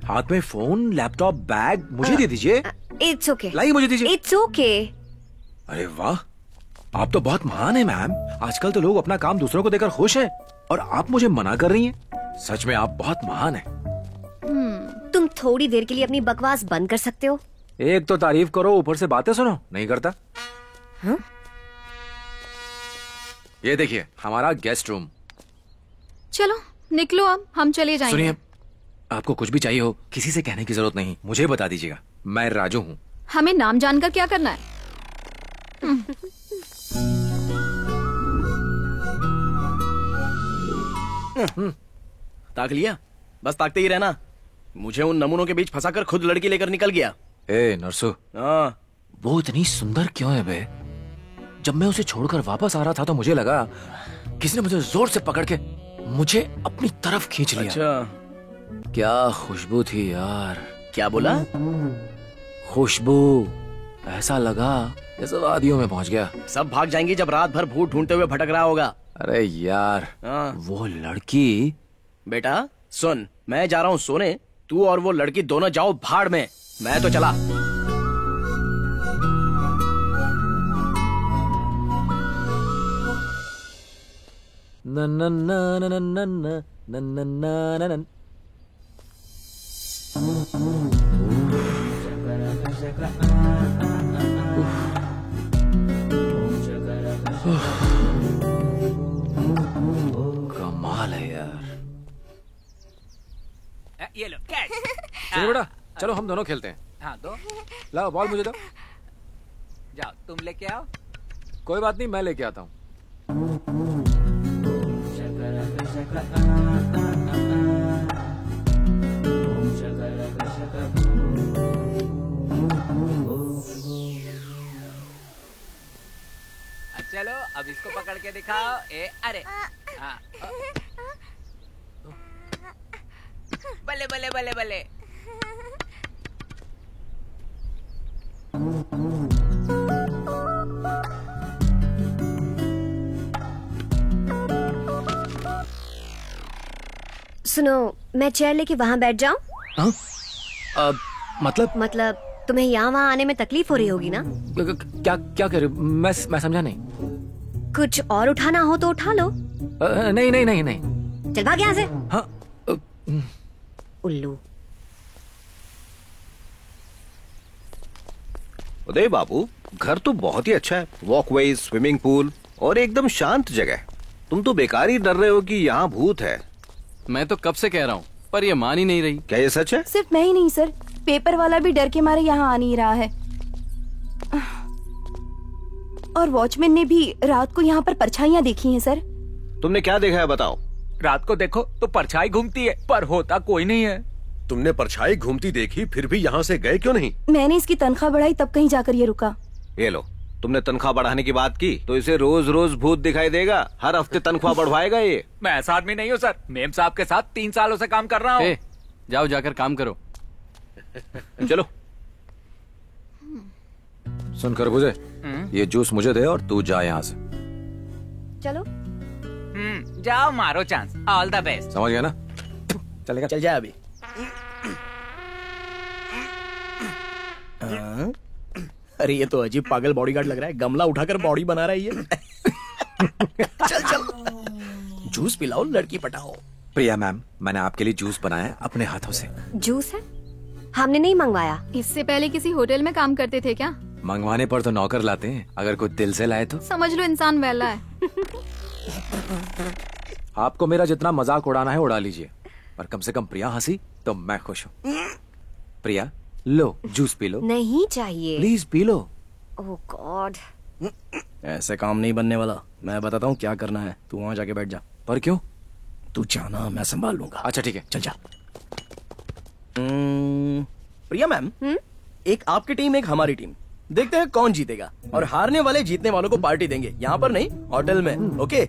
हाथ में फोन, लैपटॉप, बैग मुझे दे दीजिए। It's okay. लाइए मुझे दीजिए। It's okay. अरे वाह, आप तो बहुत महान हैं मैम। आजकल तो लोग अपना काम दूसरों को देकर खुश हैं, और आप मुझे मना कर रही हैं। सच में आप बहुत महान हैं। तुम थोड़ी देर के लिए अपनी बकवास बंद कर सकते हो? एक तो तारीफ करो, ऊपर से बातें सुनो। नहीं करता। हाँ? ये देखिए हमारा गेस्ट रूम। चलो निकलो, अब हम चले जाएंगे। सुनिए, आपको कुछ भी चाहिए हो किसी से कहने की जरूरत नहीं, मुझे बता दीजिएगा। मैं राजू हूँ। हमें नाम जानकर क्या करना है? ताक लिया? बस ताकते ही रहना। मुझे उन नमूनों के बीच फंसाकर खुद लड़की लेकर निकल गया। ए नरसू, वो इतनी सुंदर क्यों है बे? जब मैं उसे छोड़कर वापस आ रहा था तो मुझे लगा किसी ने मुझे जोर से पकड़ के मुझे अपनी तरफ खींच लिया। अच्छा। क्या खुशबू थी यार। क्या बोला? खुशबू। ऐसा लगा जैसे वादियों में पहुंच गया। सब भाग जाएंगी जब रात भर भूत ढूंढते हुए भटक रहा होगा। अरे यार, वो लड़की। बेटा सुन, मैं जा रहा हूँ सोने, तू और वो लड़की दोनों जाओ भाड़ में। मैं तो चला। न न न न न न न न न न न। कमाल है यार। ये लो कैच। चलो बेटा, चलो हम दोनों खेलते हैं। हाँ दो। लाओ बॉल मुझे दो। जाओ तुम लेके आओ। कोई बात नहीं, मैं लेके आता हूँ। चलो अब इसको पकड़ के दिखाओ। अरे हाँ। बले बले बले बले। सुनो, मैं चेयर लेके वहाँ बैठ जाऊँ? मतलब तुम्हें यहाँ वहाँ आने में तकलीफ हो रही होगी ना? क्या क्या कह रहे हो? मैं समझा नहीं। कुछ और उठाना हो तो उठा लो। नहीं नहीं नहीं नहीं। चल भाग यहाँ से। हाँ। उल्लू। उदय बाबू, घर तो बहुत ही अच्छा है। वॉकवे, स्विमिंग पूल और एकदम शांत जगह। तुम तो बेकार ही डर रहे हो कि यहाँ भूत है। मैं तो कब से कह रहा हूँ, पर ये मान ही नहीं रही। क्या ये सच है? सिर्फ मैं ही नहीं सर, पेपर वाला भी डर के मारे यहाँ आ नहीं रहा है। और वॉचमैन ने भी रात को यहाँ पर परछाइयाँ देखी हैं सर। तुमने क्या देखा है बताओ? रात को देखो तो परछाई घूमती है, पर होता कोई नहीं है। तुमने परछाई घूमती देखी, फिर भी यहाँ से गए क्यों नहीं? मैंने इसकी तनख्वाह बढ़ाई तब कहीं जाकर ये रुका। ये लो, तुमने तनख्वाह बढ़ाने की बात की तो इसे रोज रोज भूत दिखाई देगा। हर हफ्ते तनख्वाह बढ़वाएगा ये। मैं ऐसा आदमी नहीं हूँ सर, मेम साहब के साथ 3 सालों से काम कर रहा हूँ। जाओ जाकर काम करो। चलो। सुन खरबूजे, ये जूस मुझे दे और तू जा यहाँ से। चलो। जाओ, मारो चांस। All the best. समझ गया ना? चलेगा? चल जाए अभी। अरे ये तो अजीब पागल बॉडीगार्ड लग रहा है, गमला उठाकर बॉडी बना रहा है ये। चल चल, जूस पिलाओ, लड़की पटाओ। प्रिया मैम, मैंने आपके लिए जूस बनाया है अपने हाथों से। जूस है? हमने नहीं मंगवाया। इससे पहले किसी होटल में काम करते थे क्या? मंगवाने पर तो नौकर लाते हैं, अगर कोई दिल से लाए तो। समझ लो इंसान वैला है। आपको मेरा जितना मजाक उड़ाना है उड़ा लीजिए, पर कम से कम प्रिया हंसी तो मैं खुश हूँ। प्रिया लो, जूस पी लो। नहीं चाहिए। Please P low. Oh God, ऐसे काम नहीं बनने वाला। मैं बताता हूँ क्या करना है, तू वहाँ जाके बैठ जा। पर क्यों? तू जाना, मैं संभाल लूंगा। अच्छा ठीक है, चल जा। प्रिया मैम, एक आपकी टीम एक हमारी टीम, देखते हैं कौन जीतेगा। और हारने वाले जीतने वालों को पार्टी देंगे, यहाँ पर नहीं, होटल में। ओके?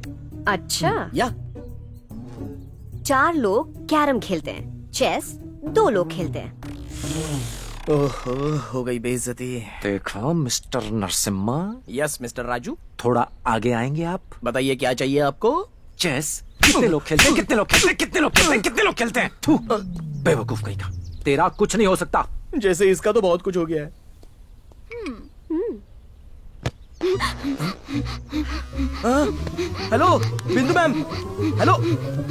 अच्छा। या 4 लोग कैरम खेलते हैं, चेस 2 लोग खेलते हैं। ओहो, हो गई बेइज्जती। देखो mister Narasimha. Yes mister Raju. थोड़ा आगे आएंगे आप? बताइए क्या चाहिए आपको? चेस। कितने लोग खेलते हैं? कितने लोग खेलते हैं? कितने लोग खेलते हैं? कितने लोग खेलते हैं? थू, बेवकूफ कहीं का। तेरा कुछ नहीं हो सकता। जैसे इसका तो बहुत कुछ हो गया है। हेलो बिंदु मैम। Hello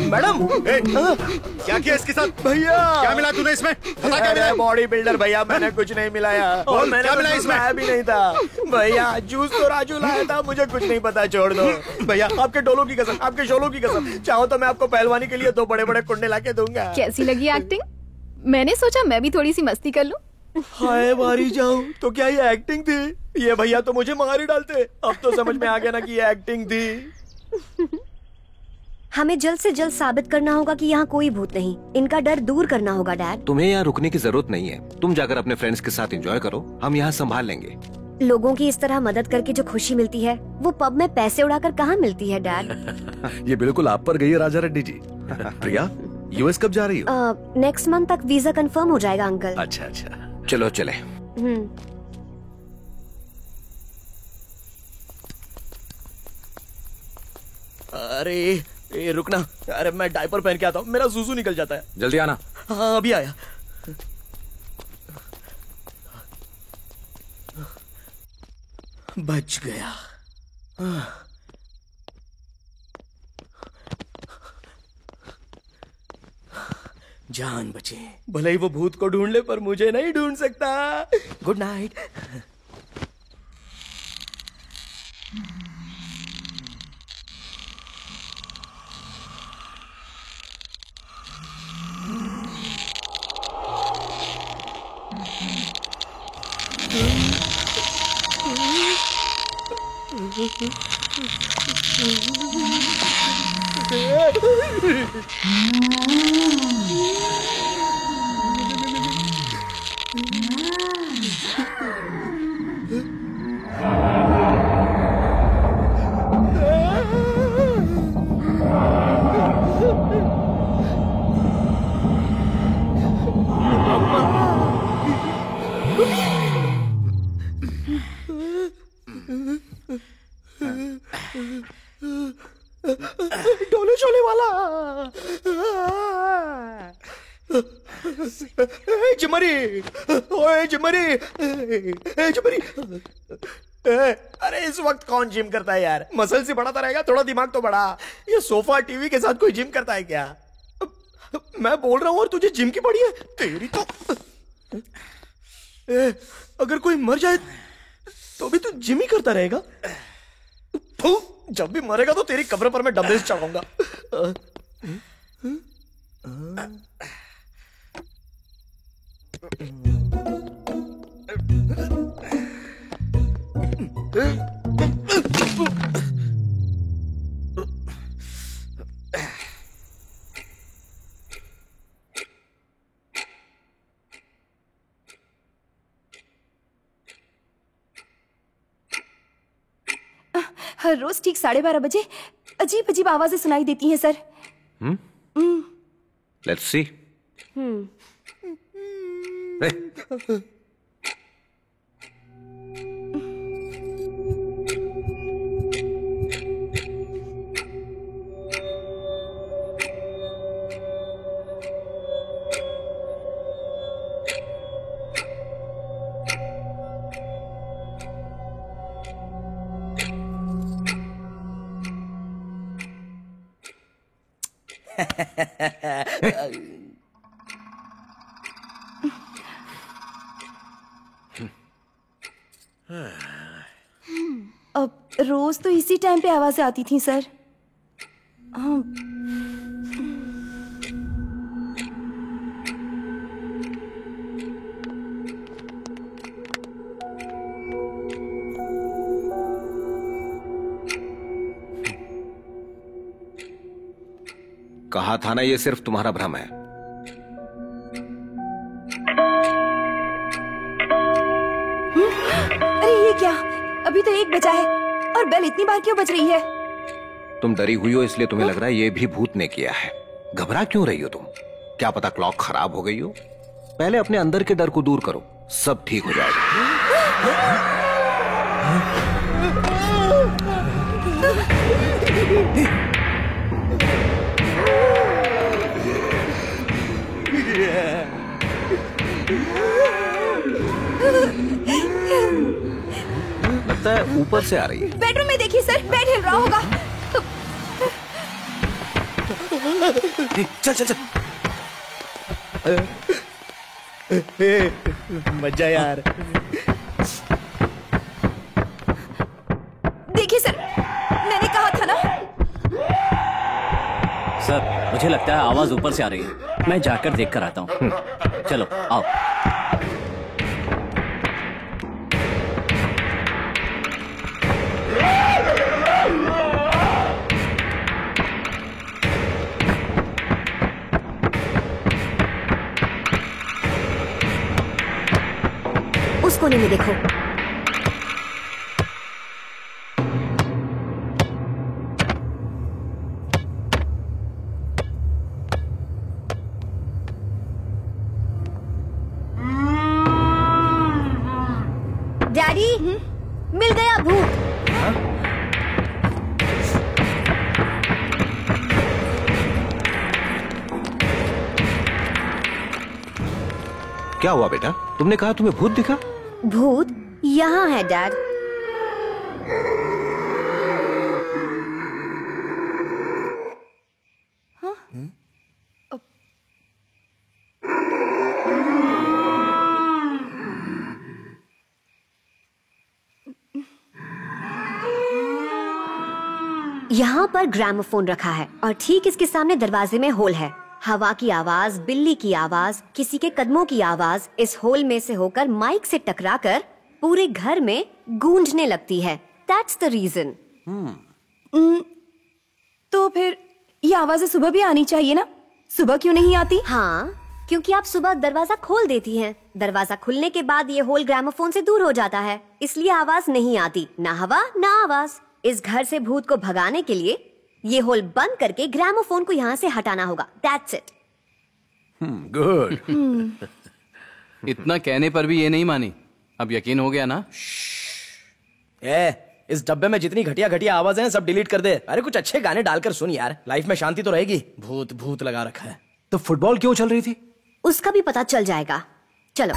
madam. क्या किया इसके साथ? भैया क्या मिला तूने इसमें? पता क्या मिला? बॉडी बिल्डर भैया, मैंने कुछ नहीं मिलाया। और मैंने क्या मिला इसमें? भी नहीं था भैया, जूस तो राजू लाया था, मुझे कुछ नहीं पता, छोड़ दो भैया। आपके डोलों की कसम, आपके शोलों की कसम, चाहो तो मैं आपको पहलवानी के लिए 2 बड़े-बड़े कुंडे लाके दूंगा। कैसी लगी एक्टिंग? मैंने सोचा मैं भी थोड़ी सी मस्ती कर लूं। हाय मारी जाऊं, तो क्या ये एक्टिंग थी? ये भैया तो मुझे मार ही डालते। अब तो समझ में आ गया ना कि ये एक्टिंग थी। हमें जल्द से जल्द साबित करना होगा कि यहाँ कोई भूत नहीं। इनका डर दूर करना होगा डैड। तुम्हें यहाँ रुकने की जरूरत नहीं है, तुम जाकर अपने फ्रेंड्स के साथ एंजॉय करो, हम यहाँ संभाल लेंगे। लोगों की इस तरह मदद करके जो खुशी मिलती है, वो पब में पैसे उड़ाकर कहाँ मिलती है डैड। ये बिल्कुल आप पर गई है राजा रेड्डी जी। प्रिया, यूएस कब जा रही हो? नेक्स्ट मंथ तक वीजा कंफर्म हो जाएगा अंकल। अच्छा अच्छा, चलो चले। अरे ए, रुकना। अरे मैं डायपर पहन के आता हूँ, मेरा सूसू निकल जाता है। जल्दी आना। हाँ अभी आया। बच गया। जान बचे। भले ही वो भूत को ढूंढ ले, पर मुझे नहीं ढूंढ सकता। Good night. डोले शोले वाला। जिमरी, ओए जिमरी, जिमरी। अरे इस वक्त कौन जिम करता है यार? मसल से बढ़ाता रहेगा, थोड़ा दिमाग तो बढ़ा। ये सोफा टीवी के साथ कोई जिम करता है क्या? मैं बोल रहा हूं और तुझे जिम की पड़ी है? तेरी तो अगर कोई मर जाए तो भी तू जिम ही करता रहेगा? जब भी मरेगा तो तेरी कब्र पर मैं डंबल्स चढ़ाऊंगा। हर रोज ठीक 12:30 बजे अजीब अजीब आवाजें सुनाई देती हैं सर। Let's see. अब रोज तो इसी टाइम पे आवाजें आती थी सर। कहा था ना, ये सिर्फ तुम्हारा भ्रम है। अरे ये क्या? अभी तो 1 बजा है और बेल इतनी बार क्यों बज रही है? तुम डरी हुई हो इसलिए तुम्हें लग रहा है ये भी भूत ने किया है। घबरा क्यों रही हो तुम? क्या पता क्लॉक खराब हो गई हो। पहले अपने अंदर के डर को दूर करो, सब ठीक हो जाएगा। लगता है ऊपर से आ रही है। बेडरूम में देखिए सर, बेड हिल रहा होगा। चल चल चल। मजा यार। देखिए सर, मैंने कहा था ना। सर मुझे लगता है आवाज ऊपर से आ रही है। मैं जाकर देख कर आता हूँ। चलो आओ। उस कोने में देखो। डैडी, मिल गया भूत। क्या हुआ बेटा? तुमने कहा तुम्हें भूत दिखा? भूत यहाँ है डैड। यहाँ पर ग्रामोफोन रखा है और ठीक इसके सामने दरवाजे में होल है। हवा की आवाज, बिल्ली की आवाज, किसी के कदमों की आवाज इस होल में से होकर माइक से टकराकर पूरे घर में गूंजने लगती है। That's the reason. तो फिर ये आवाजें सुबह भी आनी चाहिए ना? सुबह क्यों नहीं आती? हाँ, क्योंकि आप सुबह दरवाजा खोल देती हैं। दरवाजा खुलने के बाद ये होल ग्रामोफोन से दूर हो जाता है, इसलिए आवाज नहीं आती। ना हवा ना आवाज। इस घर से भूत को भगाने के लिए ये होल बंद करके ग्रामोफोन को यहाँ से हटाना होगा। That's it. गुड। इतना कहने पर भी ये नहीं मानी। अब यकीन हो गया ना? इस डब्बे में जितनी घटिया घटिया आवाजें हैं सब डिलीट कर दे। अरे कुछ अच्छे गाने डालकर सुन यार, लाइफ में शांति तो रहेगी। भूत भूत लगा रखा है। तो फुटबॉल क्यों चल रही थी? उसका भी पता चल जाएगा। चलो।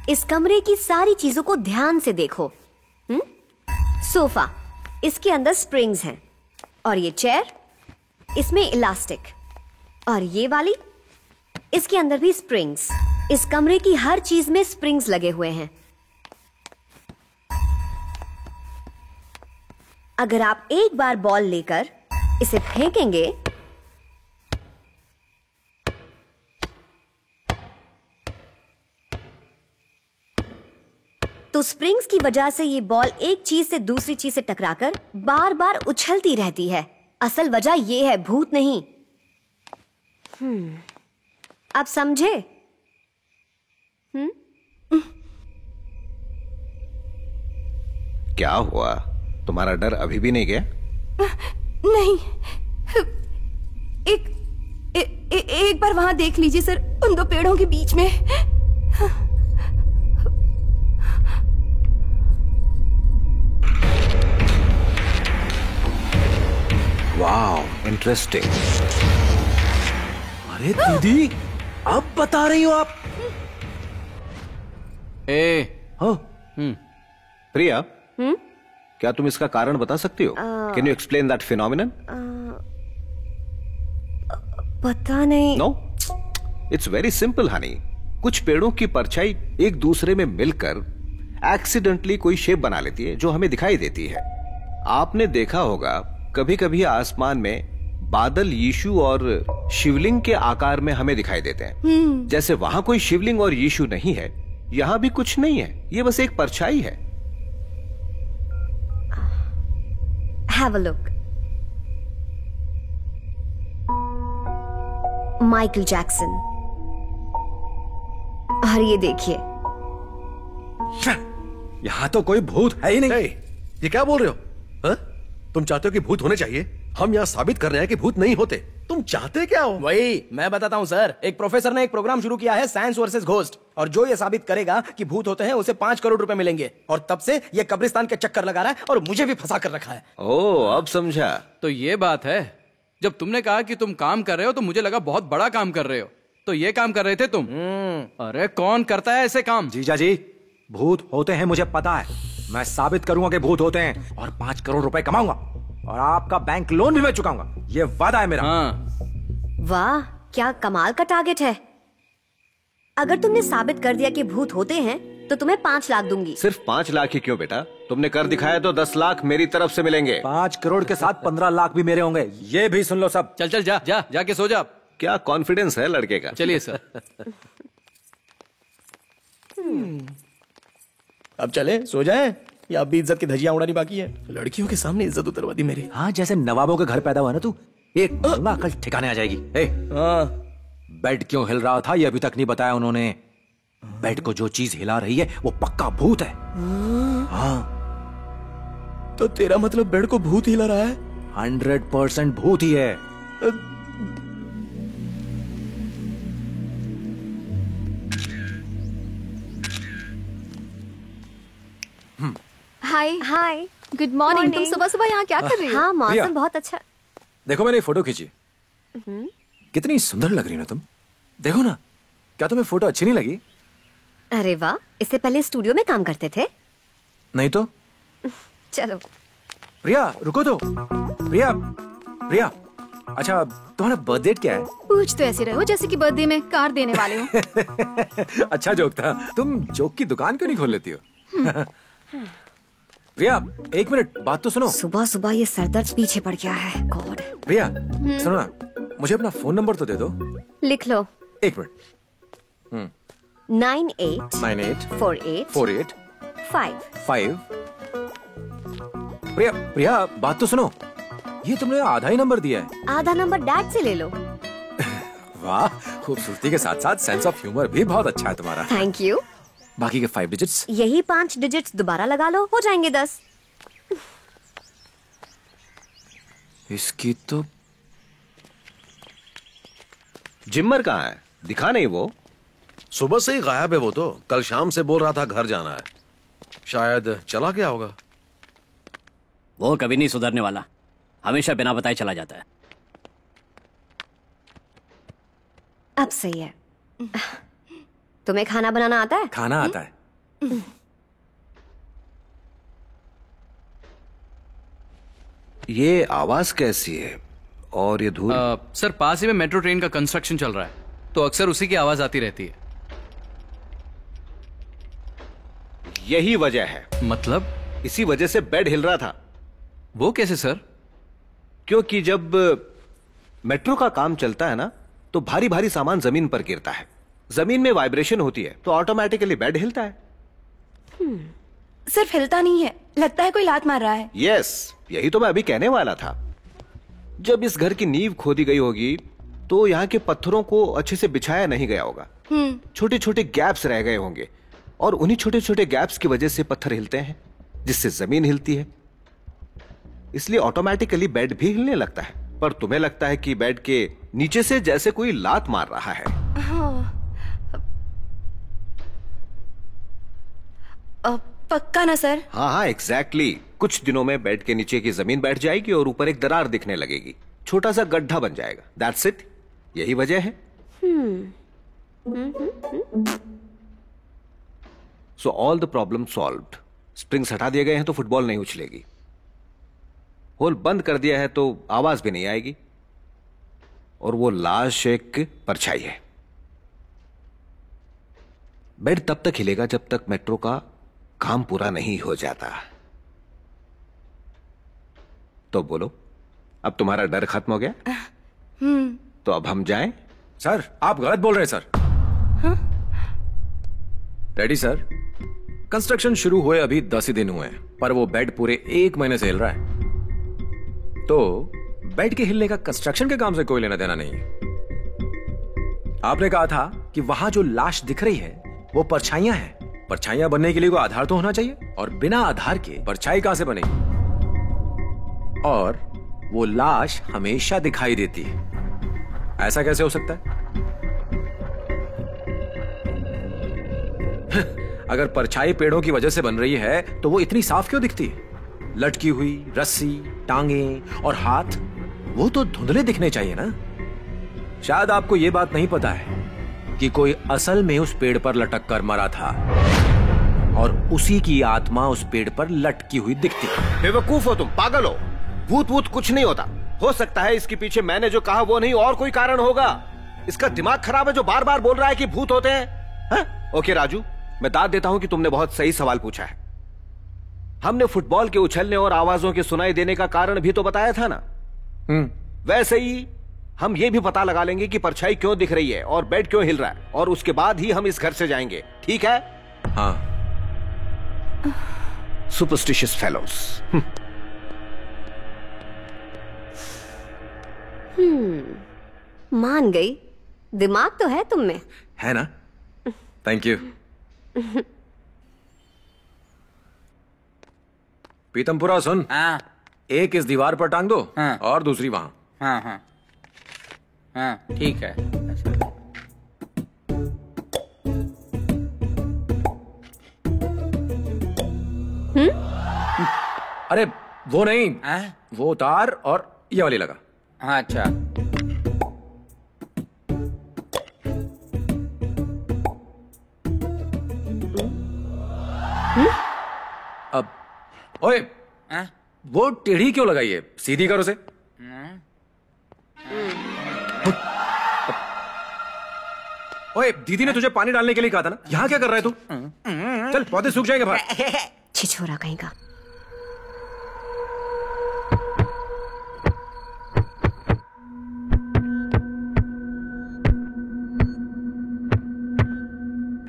इस कमरे की सारी चीजों को ध्यान से देखो। सोफा, इसके अंदर स्प्रिंग्स हैं, और ये चेयर, इसमें इलास्टिक, और ये वाली, इसके अंदर भी स्प्रिंग्स। इस कमरे की हर चीज में स्प्रिंग्स लगे हुए हैं। अगर आप एक बार बॉल लेकर इसे फेंकेंगे तो स्प्रिंग्स की वजह से ये बॉल एक चीज से दूसरी चीज से टकराकर बार बार उछलती रहती है। असल वजह ये है, भूत नहीं। आप समझे? क्या हुआ? तुम्हारा डर अभी भी नहीं गया? नहीं। एक बार वहां देख लीजिए सर, उन दो पेड़ों के बीच में। Wow, interesting. अरे दीदी, अब बता रही हो आप? प्रिया, क्या तुम इसका कारण बता सकती हो? Can you explain that phenomenon? पता नहीं। No, it's very simple honey. कुछ पेड़ों की परछाई एक दूसरे में मिलकर एक्सीडेंटली कोई शेप बना लेती है जो हमें दिखाई देती है। आपने देखा होगा कभी कभी आसमान में बादल यीशु और शिवलिंग के आकार में हमें दिखाई देते हैं। जैसे वहां कोई शिवलिंग और यीशु नहीं है, यहां भी कुछ नहीं है, ये बस एक परछाई है। Have a look. Michael Jackson. और ये देखिए, यहां तो कोई भूत है ही नहीं। ये क्या बोल रहे हो? हा? तुम चाहते हो कि भूत होने चाहिए? हम यहाँ साबित कर रहे हैं कि भूत नहीं होते। तुम चाहते क्या हो? वही मैं बताता हूँ सर। एक प्रोफेसर ने एक प्रोग्राम शुरू किया है, साइंस वर्सेस घोस्ट, और जो ये साबित करेगा कि भूत होते हैं उसे 5 करोड़ रुपए मिलेंगे। और तब से ये कब्रिस्तान के चक्कर लगा रहा है और मुझे भी फंसा कर रखा है। ओह, अब समझा। तो ये बात है। जब तुमने कहा कि तुम काम कर रहे हो तो मुझे लगा बहुत बड़ा काम कर रहे हो। तो ये काम कर रहे थे तुम? अरे कौन करता है ऐसे काम? जीजा जी, भूत होते हैं मुझे पता है। मैं साबित करूंगा कि भूत होते हैं और 5 करोड़ रुपए कमाऊंगा और आपका बैंक लोन भी मैं चुकाऊंगा। ये वादा है मेरा। वाह, क्या कमाल का टारगेट है। अगर तुमने साबित कर दिया कि भूत होते हैं तो तुम्हें 5 लाख दूंगी। सिर्फ 5 लाख ही क्यों बेटा? तुमने कर दिखाया तो 10 लाख मेरी तरफ से मिलेंगे। 5 करोड़ के साथ 15 लाख भी मेरे होंगे। ये भी सुन लो सब। चल चल, जा जाके सो जा। क्या कॉन्फिडेंस है लड़के का। चलिए सर। अब चले सो जाएं या अब भी इज्जत की धजियां उड़ानी बाकी है? लड़कियों के सामने इज्जत उतरवा दी मेरी। हाँ, जैसे नवाबों के घर पैदा हुआ ना तू, एक कल ठिकाने आ जाएगी। बेड क्यों हिल रहा था ये अभी तक नहीं बताया उन्होंने। बेड को जो चीज हिला रही है वो पक्का भूत है। हाँ। तो तेरा मतलब बेड को भूत हिला रहा है? 100% भूत ही है। हाय हाय, गुड मॉर्निंग। तुम सुबह सुबह यहाँ क्या कर रही हो? हाँ, मौसम बहुत अच्छा। देखो मैंने फोटो खींची। कितनी सुंदर लग रही ना तुम। देखो ना, क्या तुम्हें फोटो अच्छी नहीं लगी? अरे वाह, इससे पहले स्टूडियो में काम करते थे? नहीं तो। चलो प्रिया, रुको तो। प्रिया, प्रिया, अच्छा तुम्हारा बर्थडे क्या है? पूछ तो ऐसे रहो जैसे कि बर्थडे में कार देने वाले हो। अच्छा जोक था। तुम जोक की दुकान क्यों नहीं खोल लेती हो? प्रिया, एक मिनट बात तो सुनो। सुबह सुबह ये सरदर्द पीछे पड़ गया है। गॉड। प्रिया सुनो ना, मुझे अपना फोन नंबर तो दे दो। लिख लो। एक मिनट। 98 48 5। प्रिया बात तो सुनो, ये तुमने आधा ही नंबर दिया है। आधा नंबर डैड से ले लो। वाह, खूबसूरती के साथ साथ सेंस ऑफ ह्यूमर भी बहुत अच्छा है तुम्हारा। Thank you. बाकी के 5 डिजिट्स? यही 5 डिजिट्स दोबारा लगा लो, हो जाएंगे 10। इसकी तो जिम्मर कहाँ है? दिखा नहीं वो। सुबह से ही गायब है वो तो। कल शाम से बोल रहा था घर जाना है। शायद चला गया होगा। वो कभी नहीं सुधरने वाला, हमेशा बिना बताए चला जाता है। अब सही है। तुम्हें खाना बनाना आता है? खाना आता है। ये आवाज कैसी है और ये धूल? सर पास ही में मेट्रो ट्रेन का कंस्ट्रक्शन चल रहा है, तो अक्सर उसी की आवाज आती रहती है। यही वजह है। मतलब? इसी वजह से बेड हिल रहा था। वो कैसे सर? क्योंकि जब मेट्रो का काम चलता है ना, तो भारी भारी सामान जमीन पर गिरता है, जमीन में वाइब्रेशन होती है, तो ऑटोमेटिकली बेड हिलता है। सिर्फ हिलता नहीं है, लगता है कोई लात मार रहा है। यस, यही तो मैं अभी कहने वाला था। जब इस घर की नींव खोदी गई होगी तो यहाँ के पत्थरों को अच्छे से बिछाया नहीं गया होगा, छोटे छोटे गैप्स रह गए होंगे, और उन्हीं छोटे छोटे गैप्स की वजह से पत्थर हिलते हैं, जिससे जमीन हिलती है। इसलिए ऑटोमेटिकली बेड भी हिलने लगता है। पर तुम्हें लगता है कि बेड के नीचे से जैसे कोई लात मार रहा है। पक्का ना सर? हाँ हाँ एग्जैक्टली। कुछ दिनों में बेड के नीचे की जमीन बैठ जाएगी और ऊपर एक दरार दिखने लगेगी, छोटा सा गड्ढा बन जाएगा। That's it. यही वजह है। So all the problem solved. Springs हटा दिए गए हैं तो फुटबॉल नहीं उछलेगी, होल बंद कर दिया है तो आवाज भी नहीं आएगी, और वो लाश एक परछाई है। बेड तब तक हिलेगा जब तक मेट्रो का काम पूरा नहीं हो जाता। तो बोलो, अब तुम्हारा डर खत्म हो गया? तो अब हम जाएं? सर आप गलत बोल रहे हैं सर। Ready sir? कंस्ट्रक्शन शुरू हुए अभी 10 ही दिन हुए हैं, पर वो बेड पूरे 1 महीने से हिल रहा है। तो बेड के हिलने का कंस्ट्रक्शन के काम से कोई लेना देना नहीं है। आपने कहा था कि वहां जो लाश दिख रही है वो परछाइयां हैं। परछाइयां बनने के लिए कोई आधार तो होना चाहिए, और बिना आधार के परछाई कहां से बनेगी? और वो लाश हमेशा दिखाई देती है, ऐसा कैसे हो सकता है? अगर परछाई पेड़ों की वजह से बन रही है तो वो इतनी साफ क्यों दिखती है? लटकी हुई रस्सी, टांगे और हाथ वो तो धुंधले दिखने चाहिए ना। शायद आपको ये बात नहीं पता है कि कोई असल में उस पेड़ पर लटक कर मरा था, और उसी की आत्मा उस पेड़ पर लटकी हुई दिखती है। बेवकूफ हो तुम, पागल हो। भूत वूत कुछ नहीं होता। हो सकता है इसके पीछे मैंने जो कहा वो नहीं और कोई कारण होगा। इसका दिमाग खराब है जो बार बार बोल रहा है कि भूत होते हैं। हाँ? ओके राजू, मैं दाद देता हूं कि तुमने बहुत सही सवाल पूछा है। हमने फुटबॉल के उछलने और आवाजों के सुनाई देने का कारण भी तो बताया था ना। वैसे ही हम ये भी पता लगा लेंगे कि परछाई क्यों दिख रही है और बेड क्यों हिल रहा है, और उसके बाद ही हम इस घर से जाएंगे। ठीक है? हाँ। Superstitious fellows. मान गई। दिमाग तो है तुम में। है ना? Thank you. पीतमपुरा सुन। हाँ। एक इस दीवार पर टांग दो। हाँ। और दूसरी वहां। हाँ हाँ हाँ ठीक है। अरे वो नहीं, वो तार और ये वाली लगा। हाँ अच्छा। अब ओए, वो टेढ़ी क्यों लगाई है? सीधी करो उसे। ओए, दीदी ने तुझे पानी डालने के लिए कहा था ना, यहाँ क्या कर रहा है तू? चल, पौधे सूख जाएंगे बाहर। छिछोरा कहीं का।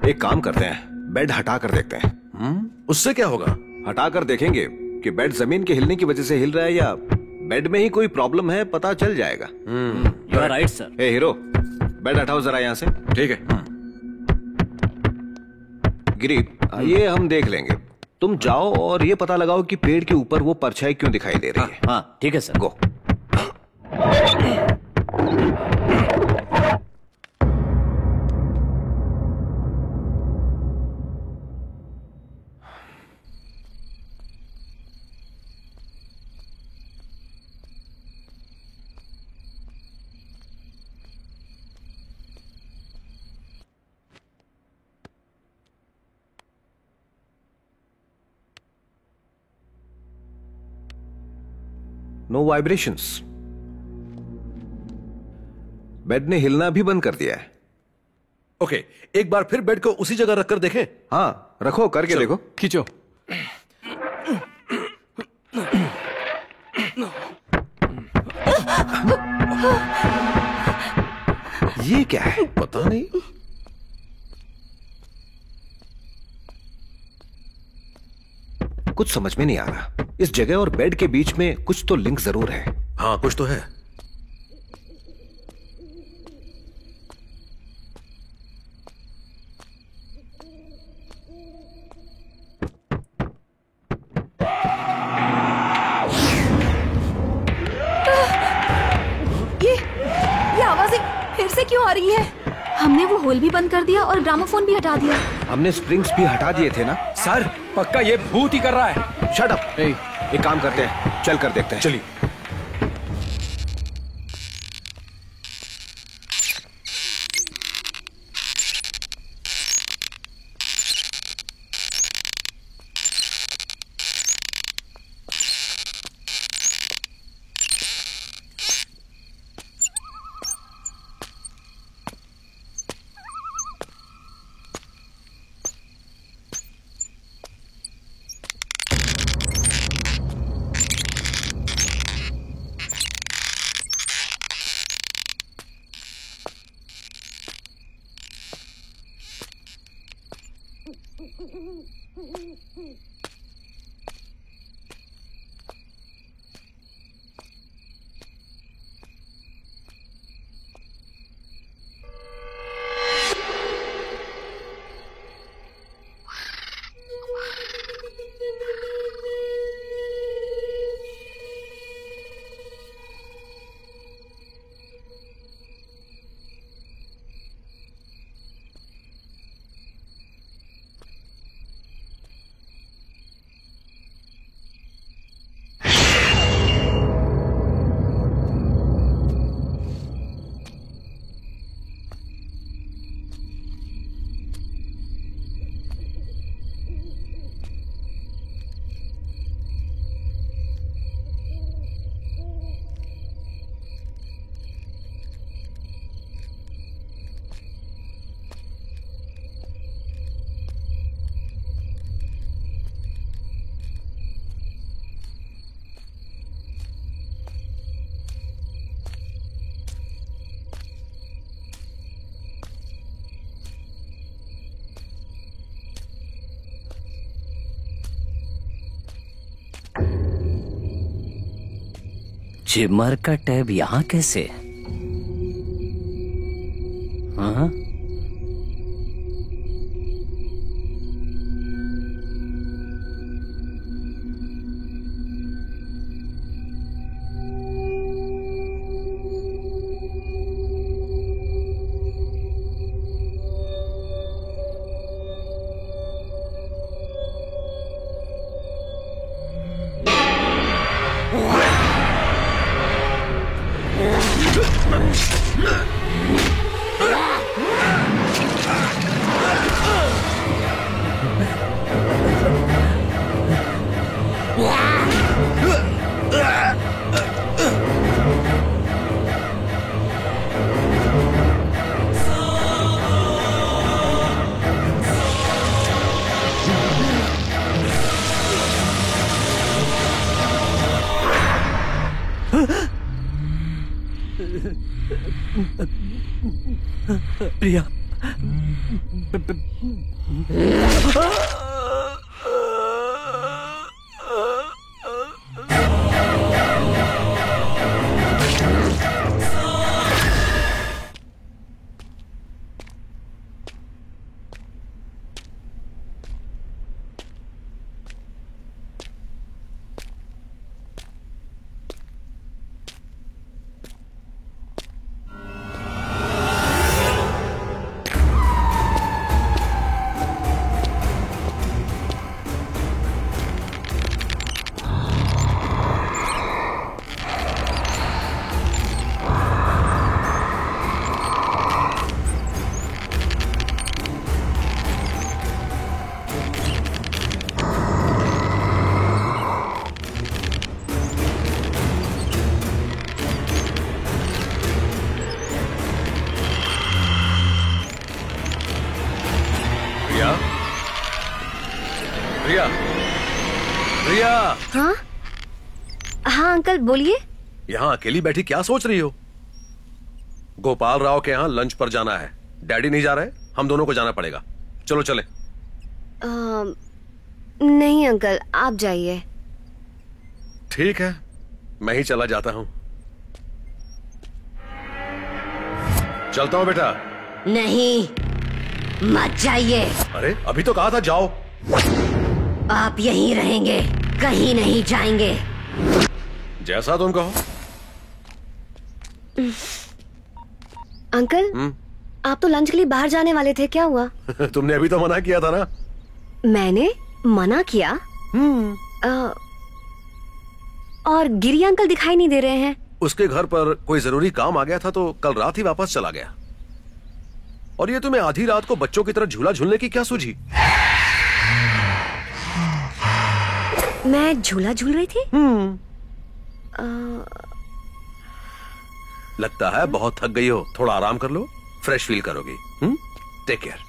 एक काम करते हैं, बेड हटा कर देखते हैं। उससे क्या होगा? हटा कर देखेंगे कि बेड जमीन के हिलने की वजह से हिल रहा है या बेड में ही कोई प्रॉब्लम है, पता चल जाएगा। You are right sir. ए हीरो, बेड हटाओ जरा यहाँ से। ठीक है। गिरी, ये हम देख लेंगे। तुम जाओ और ये पता लगाओ कि पेड़ के ऊपर वो परछाई क्यों दिखाई दे रही है। हाँ ठीक है sir. Go. No vibrations. Bed ने हिलना भी बंद कर दिया है। ओके, एक बार फिर बेड को उसी जगह रखकर देखें। हाँ, रखो, करके देखो। खींचो। ये क्या है? पता नहीं। कुछ समझ में नहीं आ रहा। इस जगह और बेड के बीच में कुछ तो लिंक जरूर है। हाँ, कुछ तो है। ये आवाजें फिर से क्यों आ रही है? हमने वो होल भी बंद कर दिया और ग्रामोफोन भी हटा दिया। हमने स्प्रिंग्स भी हटा दिए थे ना। सर, पक्का ये भूत ही कर रहा है। Shut up. एक काम करते हैं, चल कर देखते हैं। चलिए। जिमर का टैब यहाँ कैसे? हाँ? प्रिया, प्रिया, प्रिया, प्रिया। हाँ हाँ अंकल बोलिए। यहाँ अकेली बैठी क्या सोच रही हो? गोपाल राव के यहाँ लंच पर जाना है। डैडी नहीं जा रहे, हम दोनों को जाना पड़ेगा। चलो चले। नहीं अंकल आप जाइए। ठीक है, मैं ही चला जाता हूँ। चलता हूँ बेटा। नहीं मत जाइए। अरे अभी तो कहा था जाओ। आप यहीं रहेंगे, कहीं नहीं जाएंगे। जैसा तुम कहो। अंकल आप तो लंच के लिए बाहर जाने वाले थे, क्या हुआ? तुमने अभी तो मना किया था ना। मैंने मना किया? और गिरी अंकल दिखाई नहीं दे रहे हैं। उसके घर पर कोई जरूरी काम आ गया था तो कल रात ही वापस चला गया। और ये तुम्हें आधी रात को बच्चों की तरह झूला झूलने की क्या सूझी? मैं झूला झूल रही थी? लगता है बहुत थक गई हो, थोड़ा आराम कर लो, फ्रेश फील करोगी। Take care.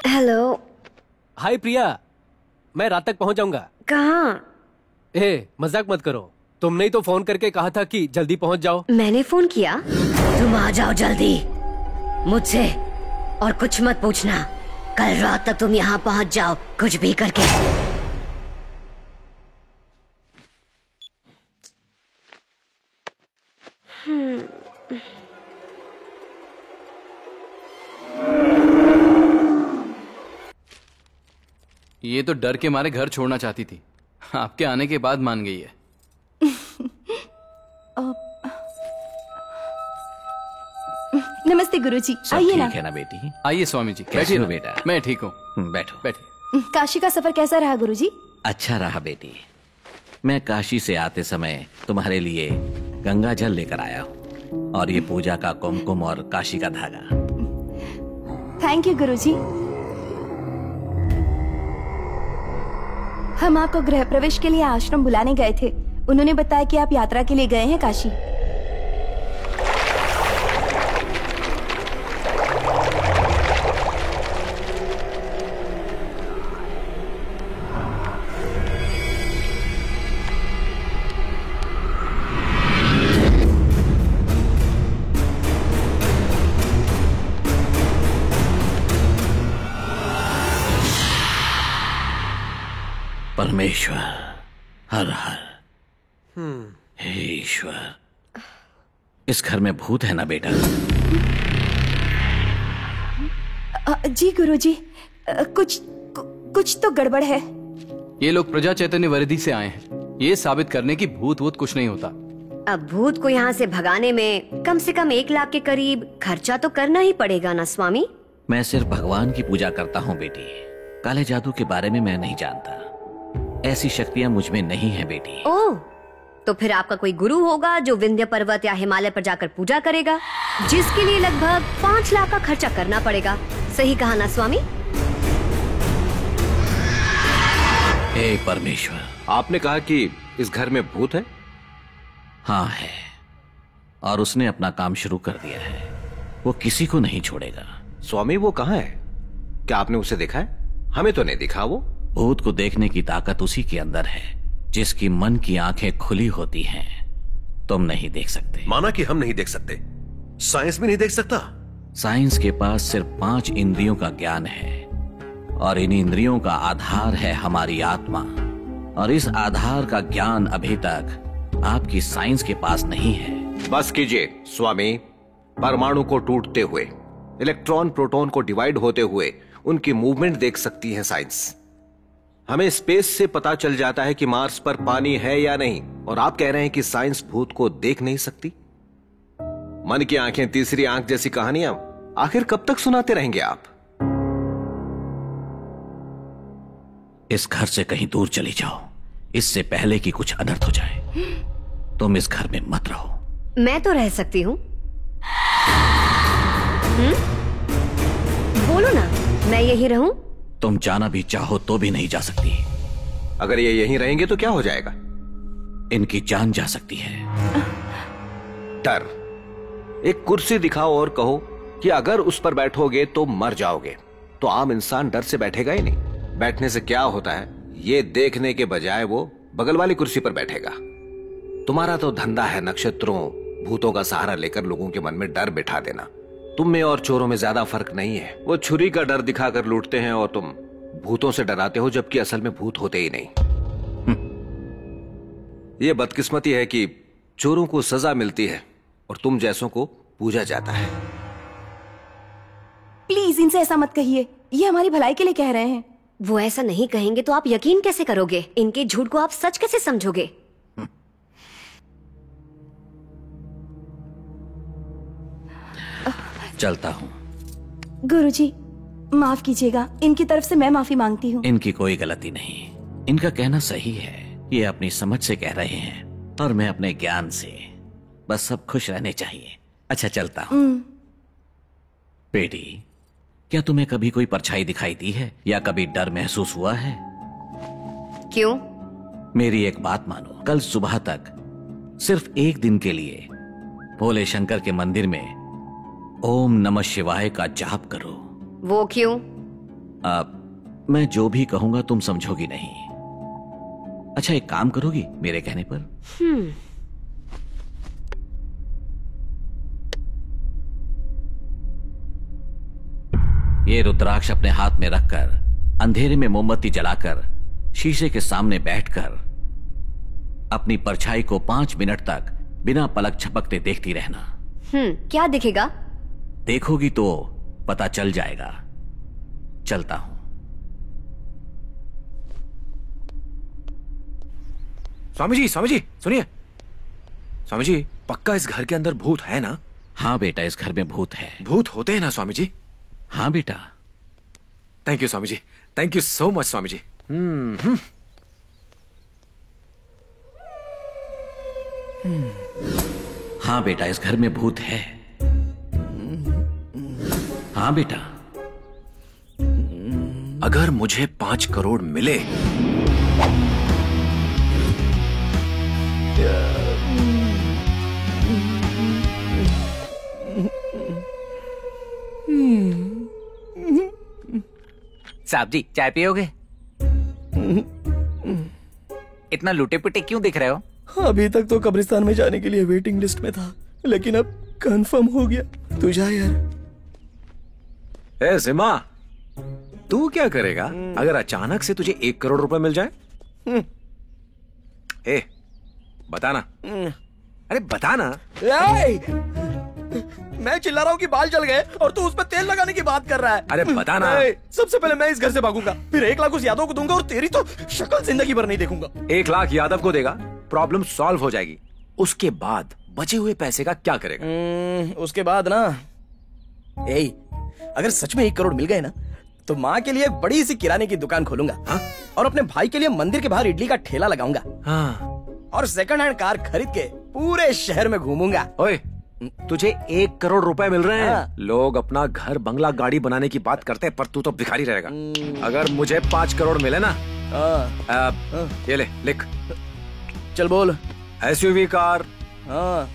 Hello. Hi Priya, मैं रात तक पहुंच जाऊंगा। कहाँ? मजाक मत करो, तुमने ही तो फोन करके कहा था कि जल्दी पहुंच जाओ। मैंने फोन किया? तुम आ जाओ जल्दी, मुझसे और कुछ मत पूछना। कल रात तक तुम यहाँ पहुंच जाओ, कुछ भी करके। ये तो डर के मारे घर छोड़ना चाहती थी, आपके आने के बाद मान गई है। नमस्ते गुरुजी, आइए ना। ठीक है ना बेटी? आइए स्वामी जी, कैसे बैठिए हो ना। बेटा? मैं ठीक हूँ। बैठो बैठिए। काशी का सफर कैसा रहा गुरुजी? अच्छा रहा बेटी। मैं काशी से आते समय तुम्हारे लिए गंगा जल लेकर आया हूँ और ये पूजा का कुमकुम और काशी का धागा। थैंक यू गुरुजी। हम आपको गृह प्रवेश के लिए आश्रम बुलाने गए थे। उन्होंने बताया कि आप यात्रा के लिए गए हैं काशी। परमेश्वर, हर हर, हे ईश्वर, इस घर में भूत है ना बेटा? जी गुरुजी, कुछ तो गड़बड़ है। ये लोग प्रजा चैतन्य वर्दी से आए हैं, ये साबित करने की भूत वूत कुछ नहीं होता। अब भूत को यहाँ से भगाने में कम से कम 1 लाख के करीब खर्चा तो करना ही पड़ेगा ना स्वामी? मैं सिर्फ भगवान की पूजा करता हूँ बेटी, काले जादू के बारे में मैं नहीं जानता। ऐसी शक्तियाँ मुझ में नहीं है बेटी। ओह, तो फिर आपका कोई गुरु होगा जो विंध्य पर्वत या हिमालय पर जाकर पूजा करेगा, जिसके लिए लगभग 5 लाख का खर्चा करना पड़ेगा। सही कहा ना स्वामी? हे परमेश्वर, आपने कहा कि इस घर में भूत है? हाँ है, और उसने अपना काम शुरू कर दिया है। वो किसी को नहीं छोड़ेगा। स्वामी वो कहाँ है? क्या आपने उसे देखा है? हमें तो नहीं दिखा। वो भूत को देखने की ताकत उसी के अंदर है जिसकी मन की आंखें खुली होती हैं। तुम नहीं देख सकते। माना कि हम नहीं देख सकते, साइंस भी नहीं देख सकता। साइंस के पास सिर्फ 5 इंद्रियों का ज्ञान है और इन इंद्रियों का आधार है हमारी आत्मा। और इस आधार का ज्ञान अभी तक आपकी साइंस के पास नहीं है। बस कीजिए स्वामी। परमाणु को टूटते हुए, इलेक्ट्रॉन प्रोटॉन को डिवाइड होते हुए उनकी मूवमेंट देख सकती है साइंस। हमें स्पेस से पता चल जाता है कि मार्स पर पानी है या नहीं, और आप कह रहे हैं कि साइंस भूत को देख नहीं सकती। मन की आंखें तीसरी आंख जैसी कहानियां आखिर कब तक सुनाते रहेंगे आप? इस घर से कहीं दूर चली जाओ, इससे पहले कि कुछ अनर्थ हो जाए। तुम इस घर में मत रहो। मैं तो रह सकती हूँ। बोलो ना, मैं यही रहूं? तुम जाना भी चाहो तो भी नहीं जा सकती। अगर ये यहीं रहेंगे तो क्या हो जाएगा? इनकी जान जा सकती है। डर। एक कुर्सी दिखाओ और कहो कि अगर उस पर बैठोगे तो मर जाओगे, तो आम इंसान डर से बैठेगा ही नहीं। बैठने से क्या होता है ये देखने के बजाय वो बगल वाली कुर्सी पर बैठेगा। तुम्हारा तो धंधा है नक्षत्रों, भूतों का सहारा लेकर लोगों के मन में डर बिठा देना। तुम में और चोरों में ज्यादा फर्क नहीं है। वो छुरी का डर दिखाकर लूटते हैं और तुम भूतों से डराते हो, जबकि असल में भूत होते ही नहीं। ये बदकिस्मती है कि चोरों को सजा मिलती है और तुम जैसों को पूजा जाता है। प्लीज इनसे ऐसा मत कहिए, ये हमारी भलाई के लिए कह रहे हैं। वो ऐसा नहीं कहेंगे तो आप यकीन कैसे करोगे? इनके झूठ को आप सच कैसे समझोगे? चलता हूँ। गुरुजी माफ कीजिएगा, इनकी तरफ से मैं माफी मांगती हूँ। इनकी कोई गलती नहीं, इनका कहना सही है। ये अपनी समझ से कह रहे हैं और मैं अपने ज्ञान से। बस सब खुश रहने चाहिए। अच्छा चलता हूँ। बेटी, क्या तुम्हें कभी कोई परछाई दिखाई दी है या कभी डर महसूस हुआ है? क्यों? मेरी एक बात मानो, कल सुबह तक सिर्फ एक दिन के लिए भोले शंकर के मंदिर में ओम नमः शिवाय का जाप करो। वो क्यों? मैं जो भी कहूंगा तुम समझोगी नहीं। अच्छा एक काम करोगी मेरे कहने पर? ये रुद्राक्ष अपने हाथ में रखकर अंधेरे में मोमबत्ती जलाकर शीशे के सामने बैठकर अपनी परछाई को 5 मिनट तक बिना पलक झपकते देखती रहना। क्या दिखेगा? देखोगी तो पता चल जाएगा। चलता हूं। स्वामी जी सुनिए। स्वामी जी, पक्का इस घर के अंदर भूत है ना? हाँ बेटा, इस घर में भूत है। भूत होते हैं ना स्वामी जी? हाँ बेटा। Thank you Swami ji, thank you so much Swami ji. हाँ बेटा, इस घर में भूत है। हाँ बेटा। अगर मुझे 5 करोड़ मिले साहब जी चाय पियोगे? इतना लुटे पुटे क्यों दिख रहे हो? अभी तक तो कब्रिस्तान में जाने के लिए वेटिंग लिस्ट में था, लेकिन अब कंफर्म हो गया। तू जा यार। ए सिमा, तू क्या करेगा अगर अचानक से तुझे 1 करोड़ रुपए मिल जाए? ए, बताना। अरे बताना। मैं चिल्ला रहा हूँ कि बाल जल गए और तू उस पर तेल लगाने की बात कर रहा है। अरे बताना। सबसे पहले मैं इस घर से भागूंगा, फिर 1 लाख उस यादव को दूंगा और तेरी तो शक्ल जिंदगी भर नहीं देखूंगा। 1 लाख यादव को देगा, प्रॉब्लम सॉल्व हो जाएगी। उसके बाद बचे हुए पैसे का क्या करेगा? उसके बाद ना, अगर सच में 1 करोड़ मिल गए ना तो माँ के लिए एक बड़ी सी किराने की दुकान खोलूंगा। और अपने भाई के लिए मंदिर के बाहर इडली का ठेला लगाऊंगा। और सेकंड हैंड कार खरीद के पूरे शहर में घूमूंगा। ओए, तुझे 1 करोड़ रुपए मिल रहे हैं। लोग अपना घर बंगला गाड़ी बनाने की बात करते हैं, पर तू तो भिखारी रहेगा। अगर मुझे 5 करोड़ मिले ना, ये ले लिख। चल बोल। SUV car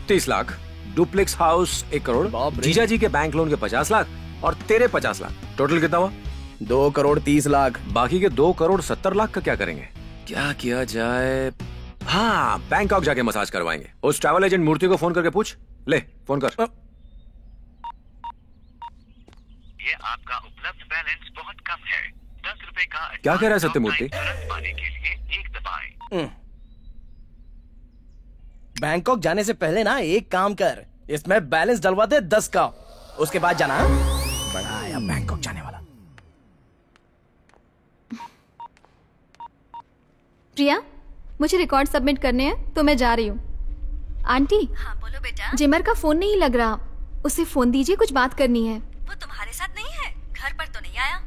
30 lakh, duplex house 1 crore, जीजा जी के बैंक लोन के 50 लाख और तेरे 50 लाख। टोटल कितना हुआ? 2 करोड़ 30 लाख। बाकी के 2 करोड़ 70 लाख का क्या करेंगे? क्या किया जाए? हाँ, बैंकॉक जाके मसाज करवाएंगे। उस ट्रैवल एजेंट मूर्ति को फोन करके पूछ ले। फोन कर। आपका उपलब्ध बैलेंस बहुत कम है। 10 रुपए का क्या कह रहा है सत्यमूर्ति? तुरंत पाने के लिए 1 दबाएं। बैंकॉक जाने से पहले ना एक काम कर, इसमें बैलेंस डलवा दे 10 का, उसके बाद जाना। बड़ा आया बैंकॉक जाने वाला। प्रिया, मुझे रिकॉर्ड सबमिट करने हैं तो मैं जा रही हूँ। आंटी। हाँ बोलो बेटा। जिमर का फोन नहीं लग रहा, उसे फोन दीजिए, कुछ बात करनी है। वो तुम्हारे साथ नहीं है, घर पर तो नहीं आया।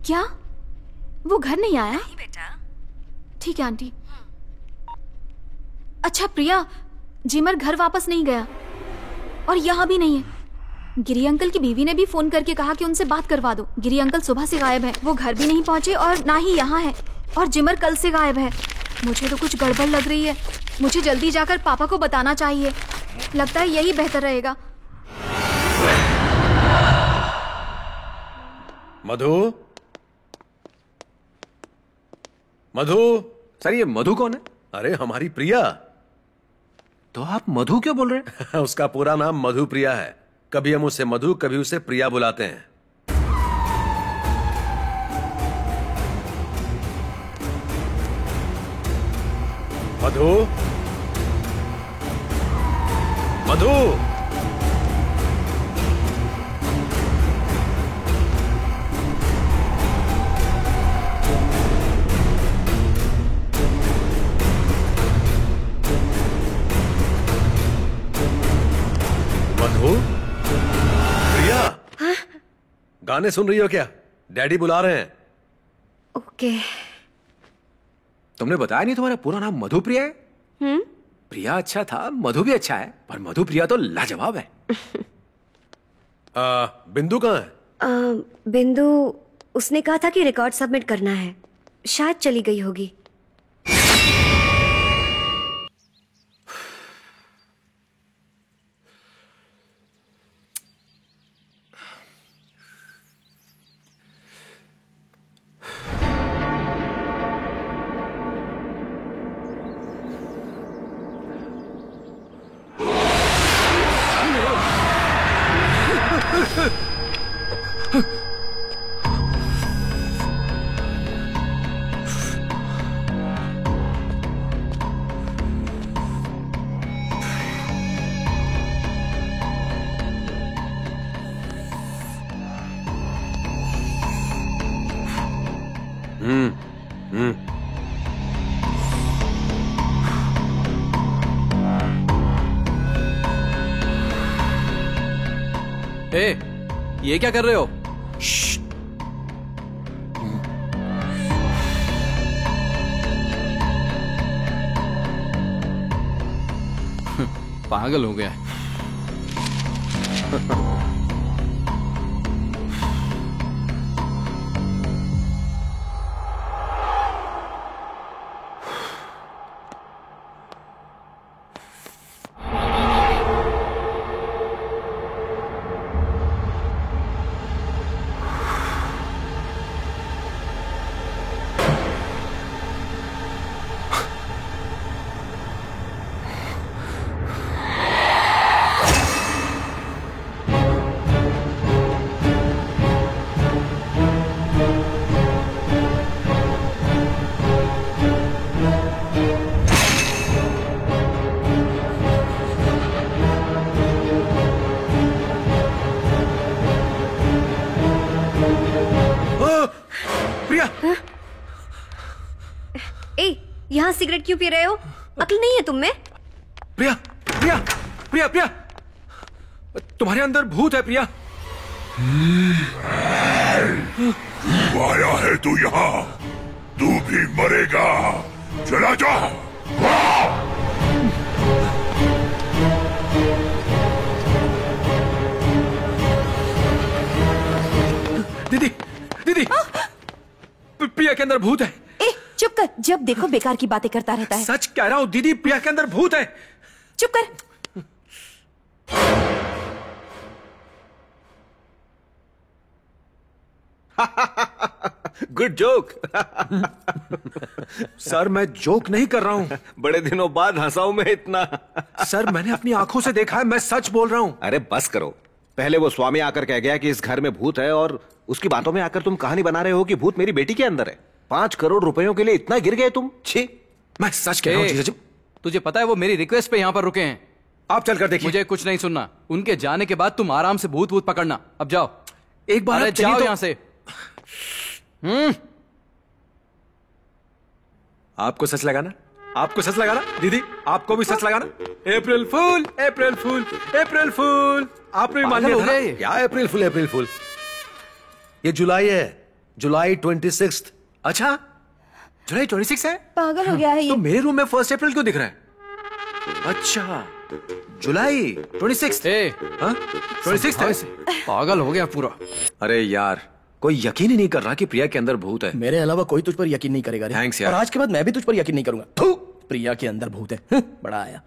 क्या? वो घर नहीं आया? नहीं बेटा। ठीक है आंटी। अच्छा प्रिया, जिमर घर वापस नहीं गया और यहाँ भी नहीं है। गिरी अंकल की बीवी ने भी फोन करके कहा कि उनसे बात करवा दो। गिरी अंकल सुबह से गायब है, वो घर भी नहीं पहुंचे और ना ही यहाँ है, और जिमर कल से गायब है। मुझे तो कुछ गड़बड़ लग रही है। मुझे जल्दी जाकर पापा को बताना चाहिए, लगता है यही बेहतर रहेगा। मधु, मधु। सर ये मधु कौन है? अरे हमारी प्रिया। तो आप मधु क्यों बोल रहे हैं? उसका पूरा नाम मधु प्रिया है। कभी हम उसे मधु, कभी उसे प्रिया बुलाते हैं। मधु, मधु। मधु, प्रिया। हाँ? गाने सुन रही हो क्या? डैडी बुला रहे हैं। ओके। तुमने बताया नहीं तुम्हारा पूरा नाम मधु प्रिया है? प्रिया अच्छा था, मधु भी अच्छा है, पर मधु प्रिया तो लाजवाब है। बिंदु कहाँ है? बिंदु, उसने कहा था कि रिकॉर्ड सबमिट करना है, शायद चली गई होगी। ए, ये क्या कर रहे हो? पागल हो गया। यहाँ सिगरेट क्यों पी रहे हो? अक्ल नहीं है तुम में? प्रिया, प्रिया, प्रिया, प्रिया, तुम्हारे अंदर भूत है प्रिया। क्यों आया है तू यहाँ? तू भी मरेगा। चला जा। दीदी, दीदी, प्रिया के अंदर भूत है। चुप कर, जब देखो बेकार की बातें करता रहता है। सच कह रहा हूं दीदी, प्रिया के अंदर भूत है। चुप कर। Good joke. सर मैं जोक नहीं कर रहा हूं। बड़े दिनों बाद हंसा हूं मैं इतना। सर मैंने अपनी आंखों से देखा है, मैं सच बोल रहा हूं। अरे बस करो, पहले वो स्वामी आकर कह गया कि इस घर में भूत है, और उसकी बातों में आकर तुम कहानी बना रहे हो कि भूत मेरी बेटी के अंदर है। 5 करोड़ रुपयों के लिए इतना गिर गए तुम? छी, मैं सच कह रहा हूं जीजा जी। तुझे पता है वो मेरी रिक्वेस्ट पे यहाँ पर रुके हैं। आप चलकर देखिए। मुझे कुछ नहीं सुनना। उनके जाने के बाद तुम आराम से भूत भूत पकड़ना। अब जाओ। एक बार अरे आप चाहिए जाओ तो- यहाँ से। आपको सच लगाना? आपको सच लगाना? दीदी आपको भी सच लगाना? अप्रैल फूल, अप्रैल फूल, अप्रैल फूल। आपने भी मान पागल लिया हो था गया ना? ये। क्या अप्रैल फुल, अप्रैल फुल? ये जुलाई है, जुलाई 26। अच्छा, जुलाई 26 है? पागल हो गया है तो ये। मेरे रूम में 1 अप्रैल क्यों दिख रहा है? अच्छा, जुलाई 26। 26 है। पागल हो गया पूरा। अरे यार, कोई यकीन ही नहीं कर रहा कि प्रिया के अंदर भूत है। मेरे अलावा कोई तुझ पर यकीन नहीं करेगा रे। थैंक्स यार। और आज के बाद मैं भी तुझ पर यकीन नहीं करूंगा। थू, प्रिया के अंदर भूत है। बड़ा आया।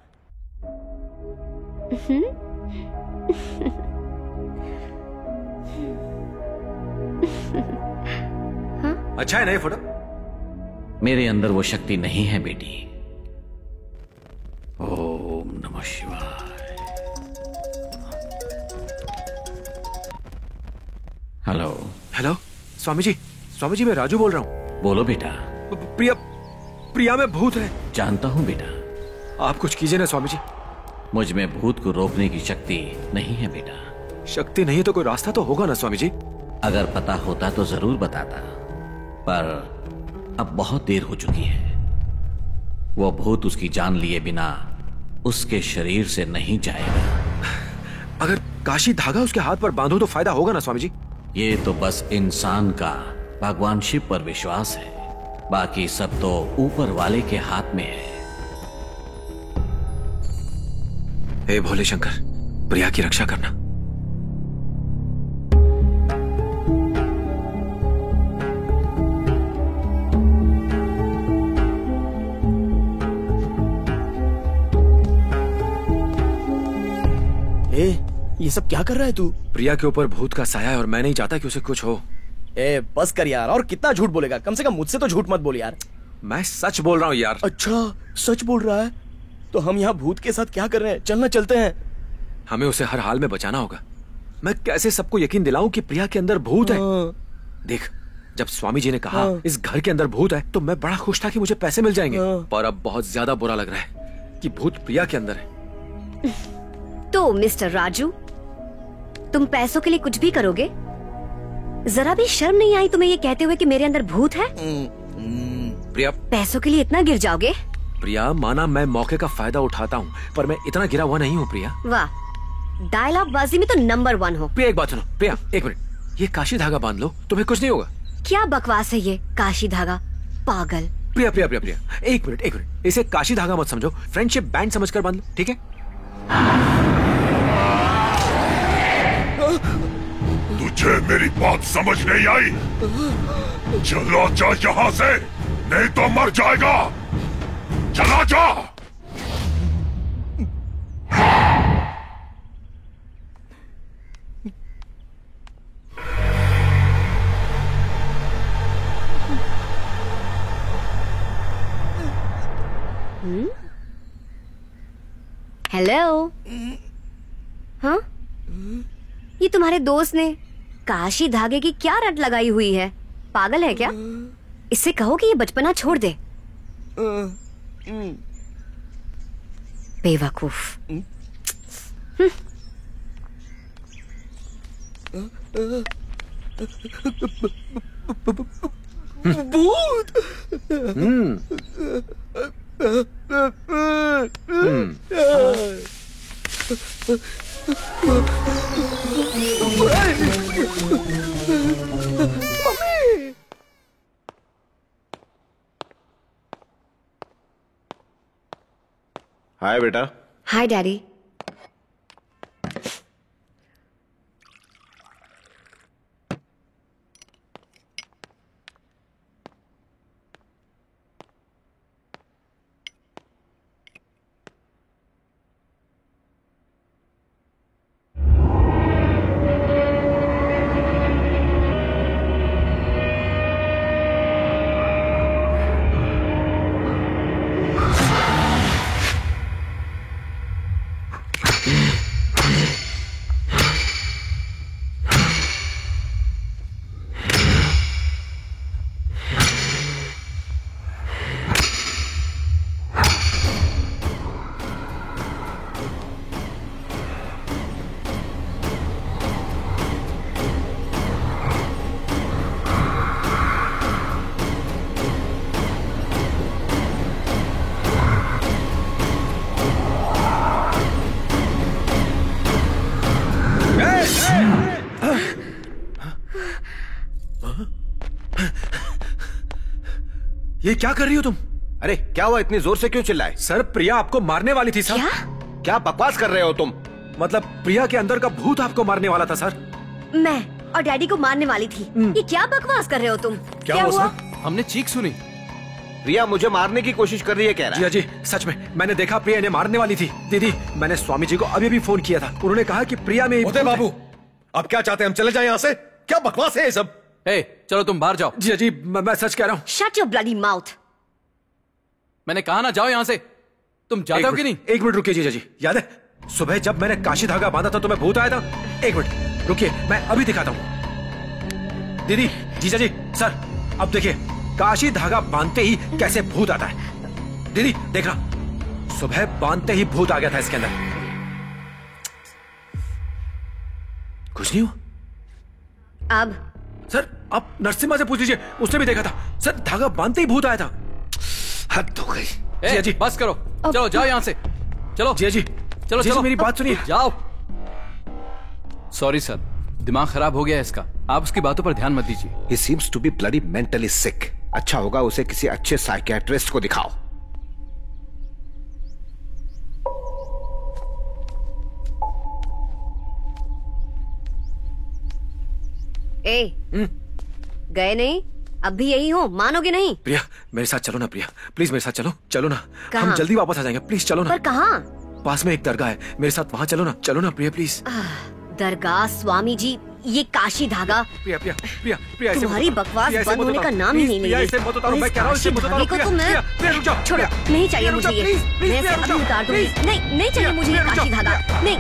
अच्छा है ना ये फोटो? मेरे अंदर वो शक्ति नहीं है बेटी। ओम नमः शिवाय। हेलो। हेलो, स्वामी जी। स्वामी जी, मैं राजू बोल रहा हूँ। बोलो बेटा। प्रिया, प्रिया में भूत है। जानता हूं बेटा। आप कुछ कीजिए ना स्वामी जी। मुझ में भूत को रोकने की शक्ति नहीं है बेटा। शक्ति नहीं तो कोई रास्ता तो होगा ना स्वामी जी? अगर पता होता तो जरूर बताता, पर अब बहुत देर हो चुकी है। वो भूत उसकी जान लिए बिना उसके शरीर से नहीं जाएगा। अगर काशी धागा उसके हाथ पर बांधो तो फायदा होगा ना स्वामी जी? ये तो बस इंसान का भगवान शिव पर विश्वास है, बाकी सब तो ऊपर वाले के हाथ में है। हे भोले शंकर, प्रिया की रक्षा करना। ये सब क्या कर रहा है तू? प्रिया के ऊपर भूत का साया है और मैं नहीं चाहता कि उसे कुछ हो। बस कर यार, और कितना झूठ बोलेगा? कम से कम मुझसे तो झूठ मत बोल यार। मैं सच बोल रहा हूँ यार। अच्छा, सच बोल रहा है? तो हम यहाँ भूत के साथ क्या कर रहे हैं? चलना चलते हैं। हमें उसे हर हाल में बचाना होगा। मैं कैसे सबको यकीन दिलाऊं कि प्रिया के अंदर भूत है? देख, जब स्वामी जी ने कहा इस घर के अंदर भूत है तो मैं बड़ा खुश था कि मुझे पैसे मिल जाएंगे, पर अब बहुत ज्यादा बुरा लग रहा है कि भूत प्रिया के अंदर है। तो मिस्टर राजू, तुम पैसों के लिए कुछ भी करोगे? जरा भी शर्म नहीं आई तुम्हें ये कहते हुए कि मेरे अंदर भूत है? प्रिया, पैसों के लिए इतना गिर जाओगे? प्रिया, माना मैं मौके का फायदा उठाता हूँ, पर मैं इतना गिरा हुआ नहीं हूँ प्रिया। वाह, डायलॉग बाजी में तो नंबर 1 हो। प्रिया एक बात सुनो। प्रिया एक मिनट, ये काशी धागा बांध लो, तुम्हें कुछ नहीं होगा। क्या बकवास है ये काशी धागा, पागल। प्रिया प्रिया प्रिया प्रिया, एक मिनट, इसे काशी धागा मत समझो, फ्रेंडशिप बैंड समझकर बांध लो, ठीक है? तुझे मेरी बात समझ नहीं आई? चला जा यहाँ से, नहीं तो मर जाएगा। चला जा। हेलो। हाँ, ये तुम्हारे दोस्त ने काशी धागे की क्या रट लगाई हुई है? पागल है क्या? इससे कहो कि ये बचपना छोड़ दे। बेवकूफ। भूत। हाय बेटा। हाय डैडी। ये क्या कर रही हो तुम? अरे क्या हुआ, इतनी जोर से क्यों चिल्लाए? सर प्रिया आपको मारने वाली थी सर। क्या बकवास कर रहे हो तुम? मतलब प्रिया के अंदर का भूत आपको मारने वाला था सर। मैं और डैडी को मारने वाली थी। ये क्या बकवास कर रहे हो तुम? क्या हुआ? हमने चीख सुनी। प्रिया मुझे मारने की कोशिश कर रही है कह रहा है। जी सच में मैंने देखा प्रिया इन्हें मारने वाली थी। दीदी मैंने स्वामी जी को अभी भी फोन किया था, उन्होंने कहा कि प्रिया में बाबू अब क्या चाहते हैं, हम चले जाएं यहाँ से? क्या बकवास है ये सब? चलो तुम बाहर जाओ। जी मैं सच कह रहा हूँ। Shut your bloody mouth. मैंने कहा ना जाओ यहाँ से। तुम जाते हो कि नहीं? एक मिनट रुकिए जीजा जी, याद है सुबह जब मैंने काशी धागा बांधा था तो मैं भूत आया था? एक मिनट रुकिए, मैं अभी दिखाता हूँ। दीदी जीजा जी सर अब देखिए काशी धागा बांधते ही कैसे भूत आता है। दीदी देखना, सुबह बांधते ही भूत आ गया था इसके अंदर। कुछ नहीं हुआ। अब सर आप नरसिम्हा से पूछ लीजिए, उसने भी देखा था सर, धागा बांधते ही भूत आया था। हद हो गई। जिया जी बस करो, चलो जाओ यहाँ से। चलो जिया जी चलो चलो मेरी बात सुनिए। जाओ। सॉरी सर, दिमाग खराब हो गया है इसका, आप उसकी बातों पर ध्यान मत दीजिए। He seems to be bloody mentally sick. अच्छा होगा उसे किसी अच्छे साइकियाट्रिस्ट को दिखाओ। गए नहीं? अब भी यही हो, मानोगे नहीं? प्रिया मेरे साथ चलो ना, प्रिया प्लीज मेरे साथ चलो, चलो ना। कहाँ? हम जल्दी वापस आ जाएंगे, प्लीज चलो ना। पर कहाँ? पास में एक दरगाह है, मेरे साथ वहाँ चलो ना, चलो ना प्रिया प्लीज। दरगाह, स्वामी जी, ये काशी धागा। प्रिया प्रिया प्रिया प्रिया तुम्हारी बकवास बंद होने का नाम ही नहीं ले रही। छोड़ो, नहीं चाहिए मुझे ये, मैं इसे अभी उतार दूंगी। नहीं चाहिए मुझे ये काशी धागा, नहीं।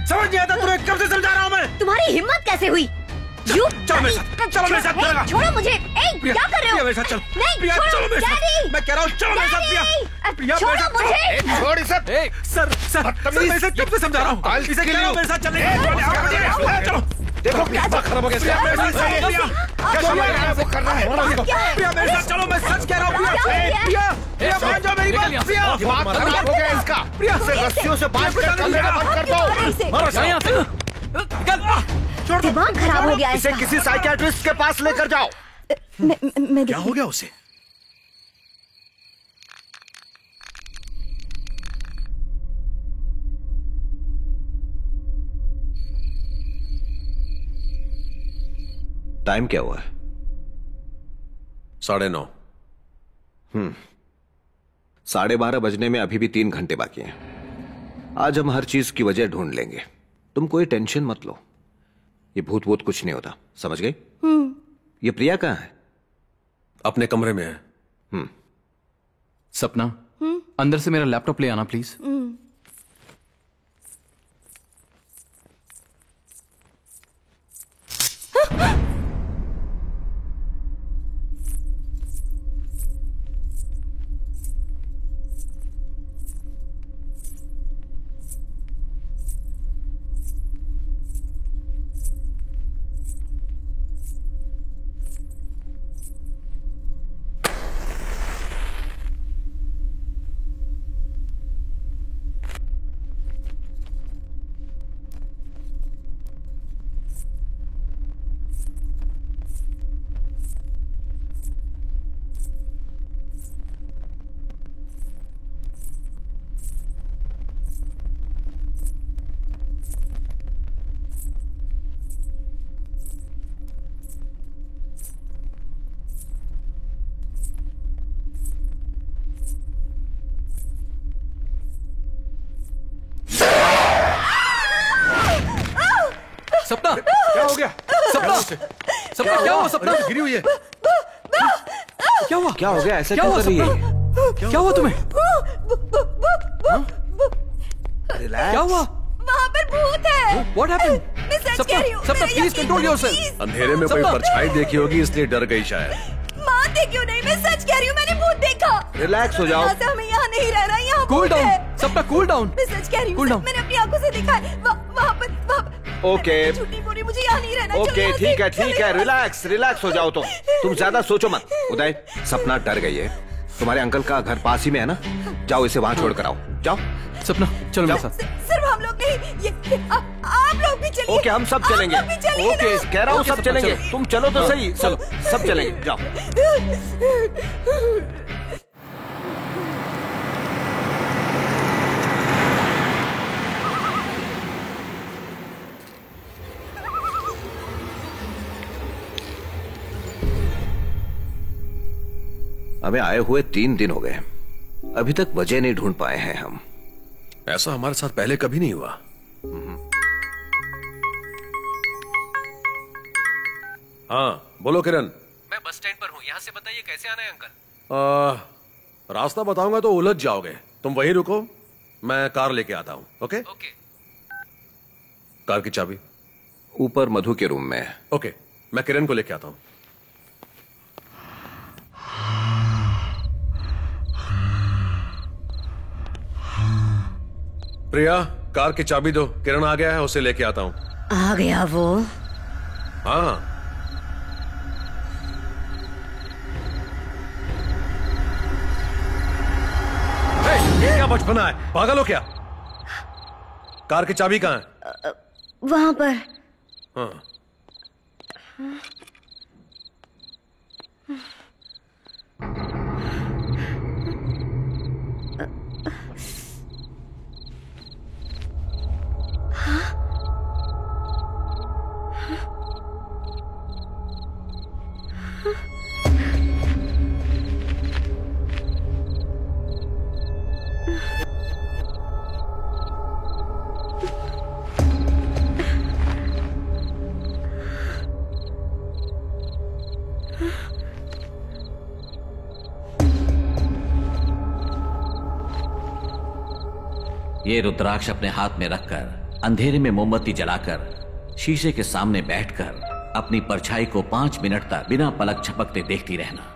समझ नहीं आता तुम्हें, कब से समझा रहा हूँ मैं। तुम्हारी हिम्मत कैसे हुई? चलो मेरे साथ, छोड़ो मुझे। क्या कर रहे हो? मेरे साथ चलो। नहीं, चलो मेरे साथ, मैं कह रहा हूँ चलो मेरे साथ। प्रिया छोड़ो मुझे। छोड़ इसे। सर मैं इसे कब से समझा रहा हूँ, इसे कह रहा हूँ मेरे साथ चलने। चलो देखो क्या खराब हो गया। प्रिया मेरे साथ चलो, मैं सच कह रहा हूँ। प्रिया मान जाओ मेरी बात। प्रिया दिमाग खराब हो गया इसका। प्रिया से रस्सियों से बांध कर कंधे बंद कर दो। दिमाग खराब हो गया इसे किसी साइकियाट्रिस्ट के पास लेकर जाओ। क्या हो गया उसे? टाइम क्या हुआ है? 9:30। 12:30 बजने में अभी भी 3 घंटे बाकी हैं। आज हम हर चीज की वजह ढूंढ लेंगे, तुम कोई टेंशन मत लो। ये भूत कुछ नहीं होता, समझ गई? ये प्रिया कहाँ है? अपने कमरे में है। सपना अंदर से मेरा लैपटॉप ले आना प्लीज। सपना क्या हो गया? सपना क्या हुआ? सपना गिरी हुई है। क्या हुआ? क्या हो गया? ऐसा क्यों कर रही है? क्या हुआ तुम्हें? क्या हुआ? वहाँ पर भूत है। What happened? मैं सच कह रही हूँ। सपना प्लीज कंट्रोल योरसेल्फ। अंधेरे में कोई परछाई देखी होगी इसलिए डर गई शायद। मानते क्यों नहीं? मैं सच कह रही हूँ, मैंने भूत देखा। रिलैक्स हो जाओ। यहाँ से हमें यहाँ नहीं रहना, यहाँ कूल भूत है। डाउन सपना, कूल डाउन। मैं सच कह रही हूँ, मैंने अपनी आंखों से देखा है। वहाँ पर ओके झूठी बोली, मुझे यहाँ नहीं रहना। ओके ठीक है, रिलैक्स हो जाओ। तुम ज्यादा सोचो मत। उदय, सपना डर गई है। तुम्हारे अंकल का घर पास ही में है ना, जाओ इसे वहाँ छोड़ कर आओ। जाओ सपना, चलो मेरे साथ। सिर्फ हम लोग नहीं, आप लोग भी चलिए। ओके, हम सब चलेंगे। आप लोग भी चलिए ओके, ना। कह रहा हूँ सब चलेंगे। तुम चलो तो सही। चलो, सब चलेंगे, जाओ। हमें आए हुए 3 दिन हो गए, अभी तक वजह नहीं ढूंढ पाए हैं हम। ऐसा हमारे साथ पहले कभी नहीं हुआ। हाँ बोलो किरण। मैं बस स्टैंड पर हूँ, यहाँ से बताइए कैसे आना है अंकल। रास्ता बताऊंगा तो उलझ जाओगे, तुम वहीं रुको, मैं कार लेके आता हूँ। Okay okay. कार की चाबी ऊपर मधु के रूम में। ओके, मैं किरण को लेके आता हूँ। प्रिया, कार की चाबी दो, किरण आ गया है, उसे लेके आता हूँ। आ गया वो? हाँ। ये क्या बचपना है, पागल हो क्या? कार की चाबी कहाँ है? वहां पर। हाँ। ये रुद्राक्ष अपने हाथ में रखकर अंधेरे में मोमबत्ती जलाकर शीशे के सामने बैठकर अपनी परछाई को 5 मिनट तक बिना पलक झपकते देखती रहना।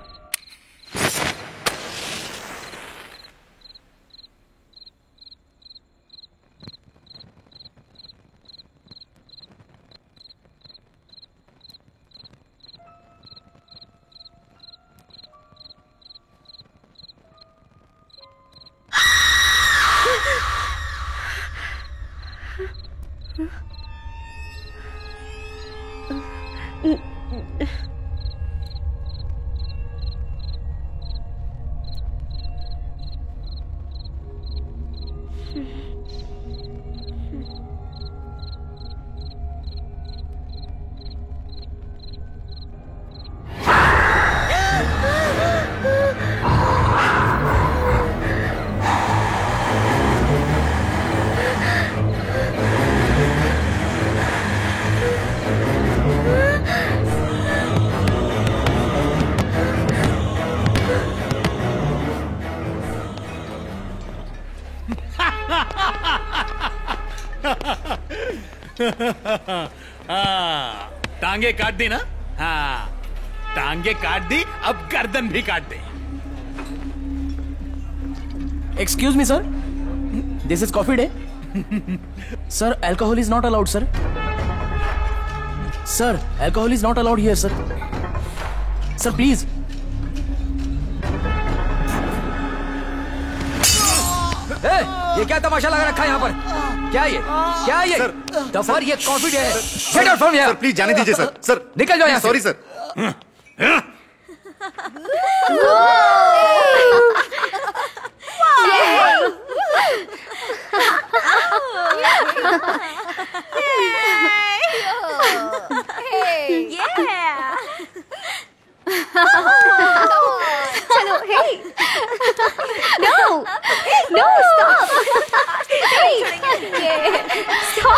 हाँ, टांगे काट दी ना? हाँ, टांगे काट दी, अब गर्दन भी काट दे। Excuse me, sir. This is coffee day. Sir, alcohol is not allowed, sir. Sir, alcohol is not allowed here, sir. Sir, please. Hey, ये क्या तमाशा लगा रखा है यहाँ पर? क्या ये? क्या ये? दफर, ये कॉफी डे है। Get out from here. Sir please जाने दीजिए सर। सर निकल जाओ यहाँ से। Sorry sir. चलो, hey, no, no, stop, hey, stop,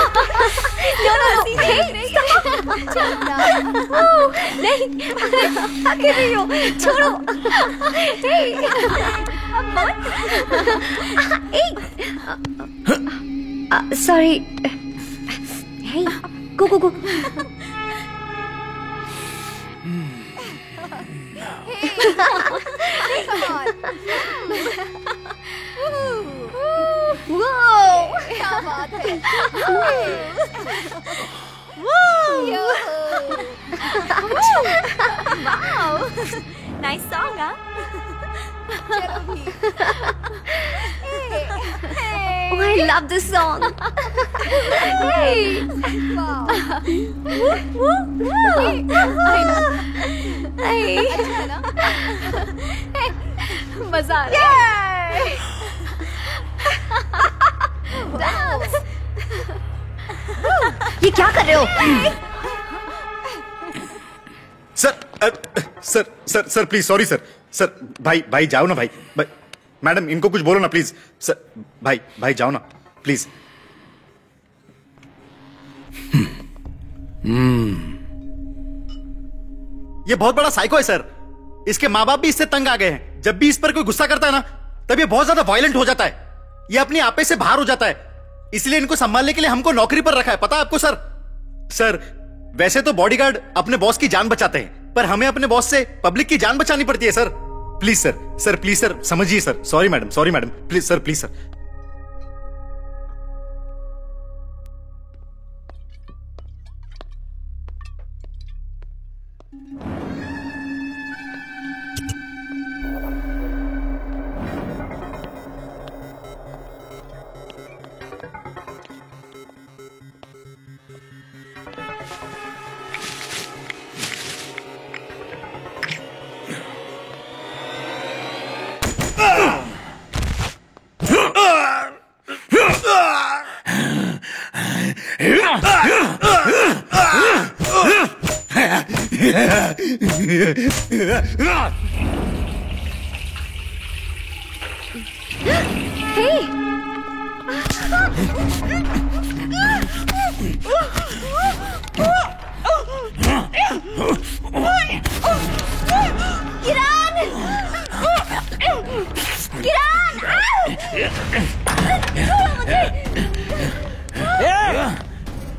no, hey, stop, नहीं, क्या कर रही हो? छोड़ो, hey, sorry, hey, go. क्या बात है? Wow, nice song, huh? चलो भी। Hey. Oh, I love this song. मजा आ रहा है। ये क्या कर रहे हो? Sir please, sorry sir. Sir भाई जाओ ना भाई। मैडम इनको कुछ बोलो ना प्लीज। सर भाई जाओ ना प्लीज। ये बहुत बड़ा साइको है सर। इसके माँ बाप भी इससे तंग आ गए हैं। जब भी इस पर कोई गुस्सा करता है ना, तब ये बहुत ज्यादा वायलेंट हो जाता है। ये अपने आपे से बाहर हो जाता है। इसलिए इनको संभालने के लिए हमको नौकरी पर रखा है, पता है आपको सर? सर वैसे तो बॉडीगार्ड अपने बॉस की जान बचाते हैं, पर हमें अपने बॉस से पब्लिक की जान बचानी पड़ती है sir. Please sir please sir समझिए sir. Sorry madam please sir.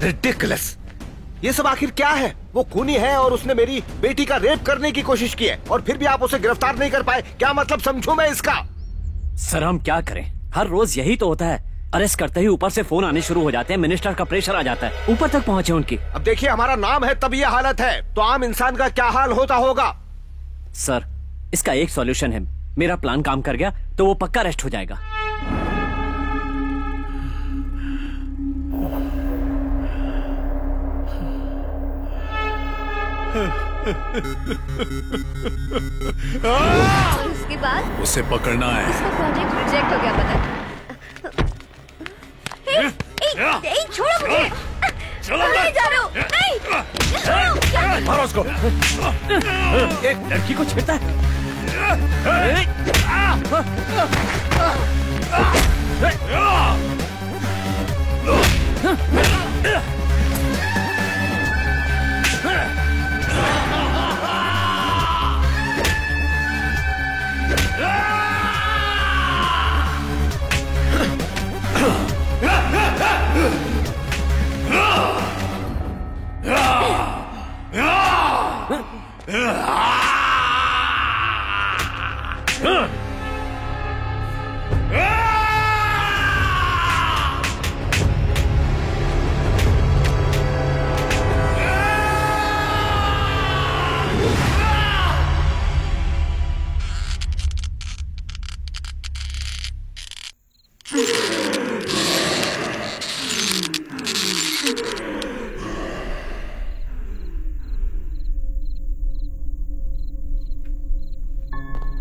Ridiculous. ये सब आखिर क्या है? वो खूनी है और उसने मेरी बेटी का रेप करने की कोशिश की है, और फिर भी आप उसे गिरफ्तार नहीं कर पाए। क्या मतलब समझूं मैं इसका? सर हम क्या करें, हर रोज यही तो होता है। अरेस्ट करते ही ऊपर से फोन आने शुरू हो जाते हैं, मिनिस्टर का प्रेशर आ जाता है, ऊपर तक पहुंचे उनकी। अब देखिए हमारा नाम है तब ये हालत है, तो आम इंसान का क्या हाल होता होगा? सर इसका एक सॉल्यूशन है, मेरा प्लान काम कर गया तो वो पक्का अरेस्ट हो जाएगा। और उसके बाद उसे पकड़ना है। इसका प्रोजेक्ट रिजेक्ट हो गया पता है? छोड़ो मुझे। चलो नहीं जा रहा हूँ। नहीं मारो उसको। एक लड़की को छेड़ता है।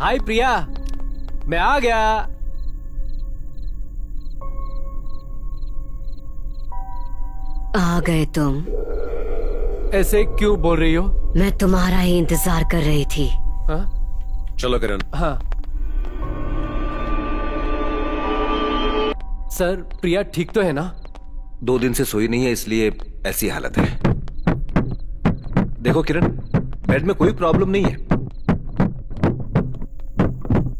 हाय प्रिया, मैं आ गया। आ गए तुम? ऐसे क्यों बोल रही हो? मैं तुम्हारा ही इंतजार कर रही थी। हाँ? चलो किरण। हाँ सर, प्रिया ठीक तो है ना? 2 दिन से सोई नहीं है, इसलिए ऐसी हालत है। देखो किरण, बेड में कोई प्रॉब्लम नहीं है,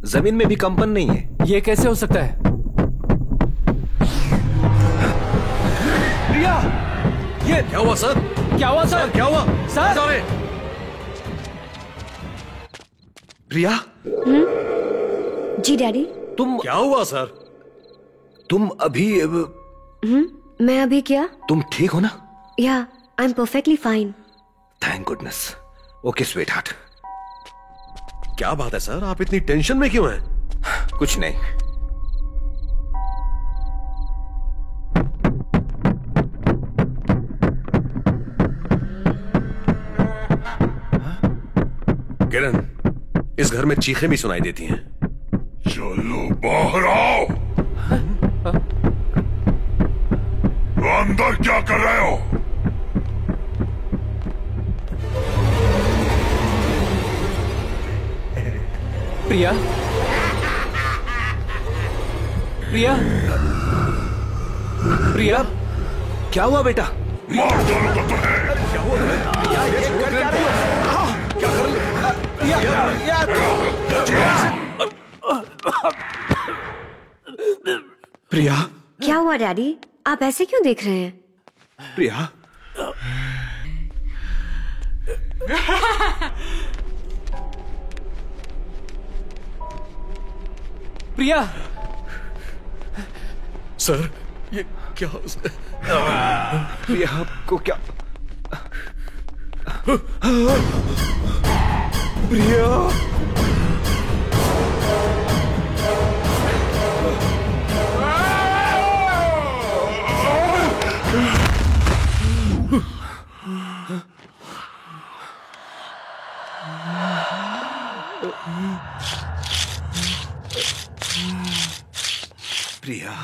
जमीन में भी कंपन नहीं है। ये कैसे हो सकता है? प्रिया, ये क्या हुआ सर? क्या हुआ सर? क्या हुआ सर? प्रिया? जी डैडी। तुम? क्या हुआ सर? तुम अभी? मैं अभी क्या? तुम ठीक हो ना? या I am perfectly fine. Thank goodness. Okay sweet heart. क्या बात है सर, आप इतनी टेंशन में क्यों हैं? कुछ नहीं, किरण, इस घर में चीखें भी सुनाई देती हैं। चलो बाहर आओ। अंदर क्या कर रहे हो? प्रिया, प्रिया, प्रिया, क्या हुआ बेटा? मार डालो तो है। क्या हुआ? प्रिया, ये कर क्या रही हो? क्या कर रही हो? प्रिया, क्या हुआ डैडी? आप ऐसे क्यों देख रहे हैं? प्रिया, प्रिया, सर, ये क्या? प्रिया आपको क्या? प्रिया, प्रिया,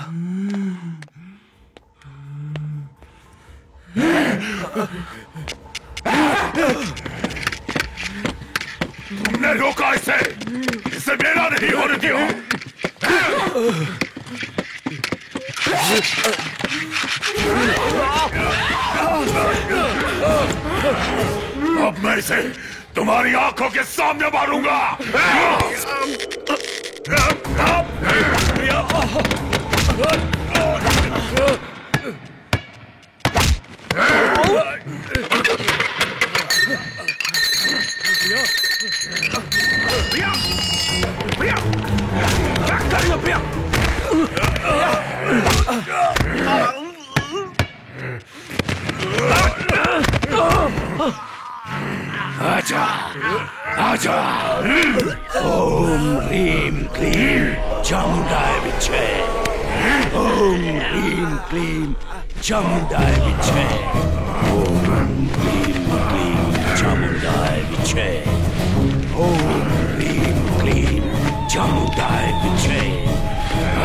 तुमने रोका इसे मेरा नहीं होने दिया। अब मैं इसे तुम्हारी आंखों के सामने मारूंगा। आजा, आजा। ओम ह्रीं क्लीं चामुंडाय विच्चे। ओम ह्रीं क्लीं चामुंडाय विच्चे। ओम ह्रीं क्लीं चामुंडाय विच्चे। ओम ह्रीं क्लीं चामुंडाय विच्चे।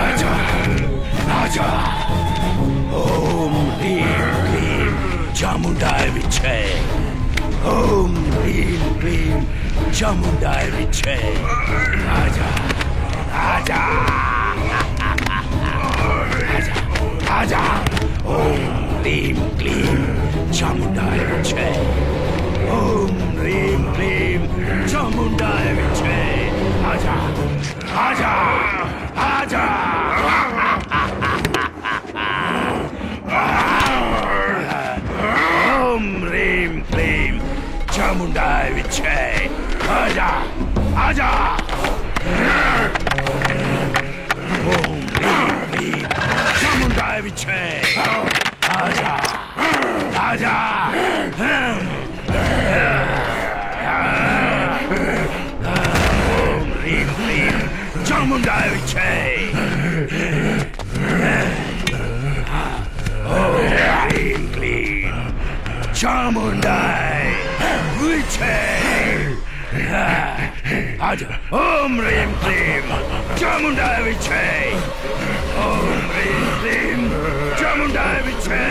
आजा, आजा। ओम ह्रीं क्लीं चामुंडाय विच्चे। ओम ह्रीं क्लीं चामुंडाय विच्चे। आजा, आजा, आजा, आजा। ओम ह्रीं क्लीं चामुंडाय विच्चे। ओम ह्रीं क्लीं चामुंडाय विच्चे। आजा, आजा, आजा। ओम ह्रीं क्लीं चामुंडाय विच्चे। आजा, आजा। ओम ह्रीं क्लीं चामुंडाय विच्चे। आजा, आजा। ओम ह्रीं क्लीं चामुंडाय विच्चे। ओम ह्रीं क्लीं चामुंडाय विच्चे। आजा। ओम ह्रीं क्लीं चामुंडाय विच्चे। ओम ह्रीं क्लीं चामुंडाय विच्चे।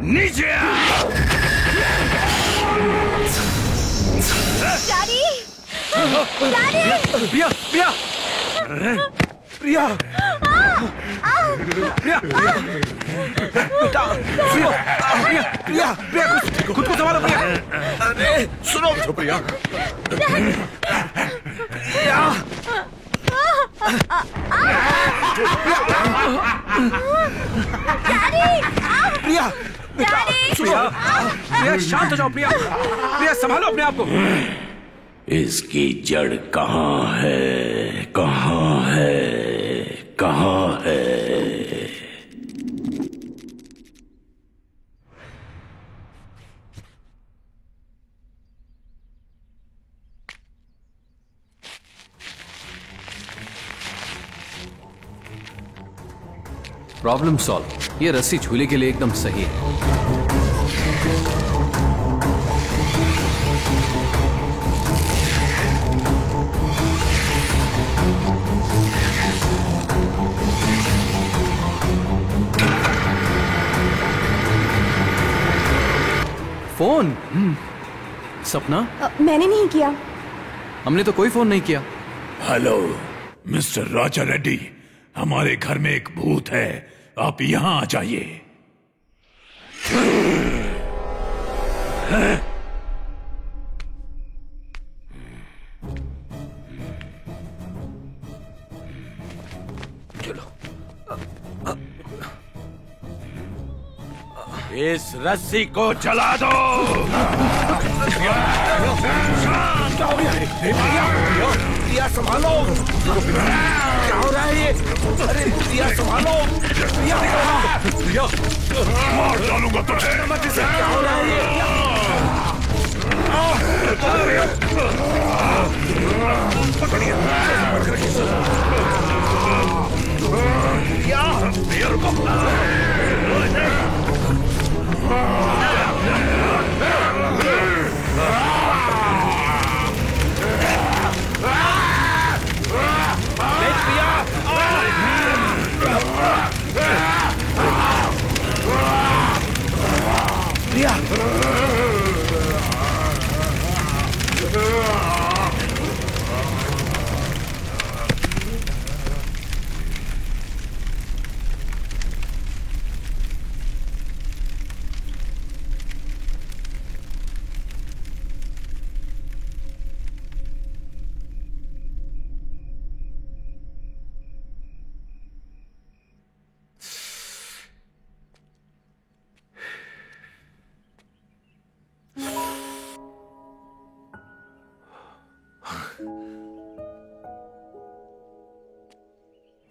नीचे आ। Daddy, daddy. प्रिया, प्रिया, प्रिया। प्रिया प्रिया प्रिया खुद को संभालो प्रिया। अरे सुनो प्रिया। प्रिया प्रिया प्रिया प्रिया शांत हो जाओ प्रिया। प्रिया संभालो अपने आप को। इसकी जड़ कहाँ है, कहाँ है, कहाँ है? Problem solve. ये रस्सी झूले के लिए एकदम सही है। फोन? सपना? मैंने नहीं किया। हमने तो कोई फोन नहीं किया। हेलो मिस्टर राजा रेड्डी, हमारे घर में एक भूत है, आप यहां आ जाइए। चलो इस रस्सी को जला दो। प्रिया संभालो। क्या हो रहा है ये? अरे प्रिया संभालो। प्रिया मार डालूंगा तुझे। क्या हो रहा है ये? प्रिया रुको।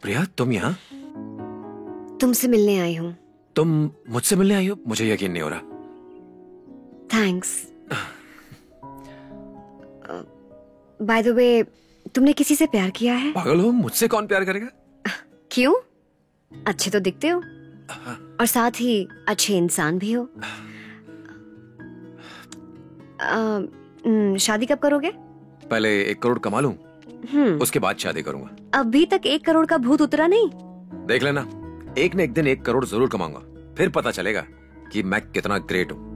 प्रिया तुम यहाँ? तुमसे मिलने आई हूँ। तुम मुझसे मिलने आई हो? मुझे यकीन नहीं हो रहा। थैंक्स। बाय द वे, तुमने किसी से प्यार किया है? पागल हो, मुझसे कौन प्यार करेगा? क्यों? अच्छे तो दिखते हो और साथ ही अच्छे इंसान भी हो। शादी कब करोगे? पहले 1 करोड़ कमा लूं, उसके बाद शादी करूंगा। अभी तक 1 करोड़ का भूत उतरा नहीं? देख लेना, एक न एक दिन 1 करोड़ जरूर कमाऊंगा, फिर पता चलेगा कि मैं कितना ग्रेट हूं।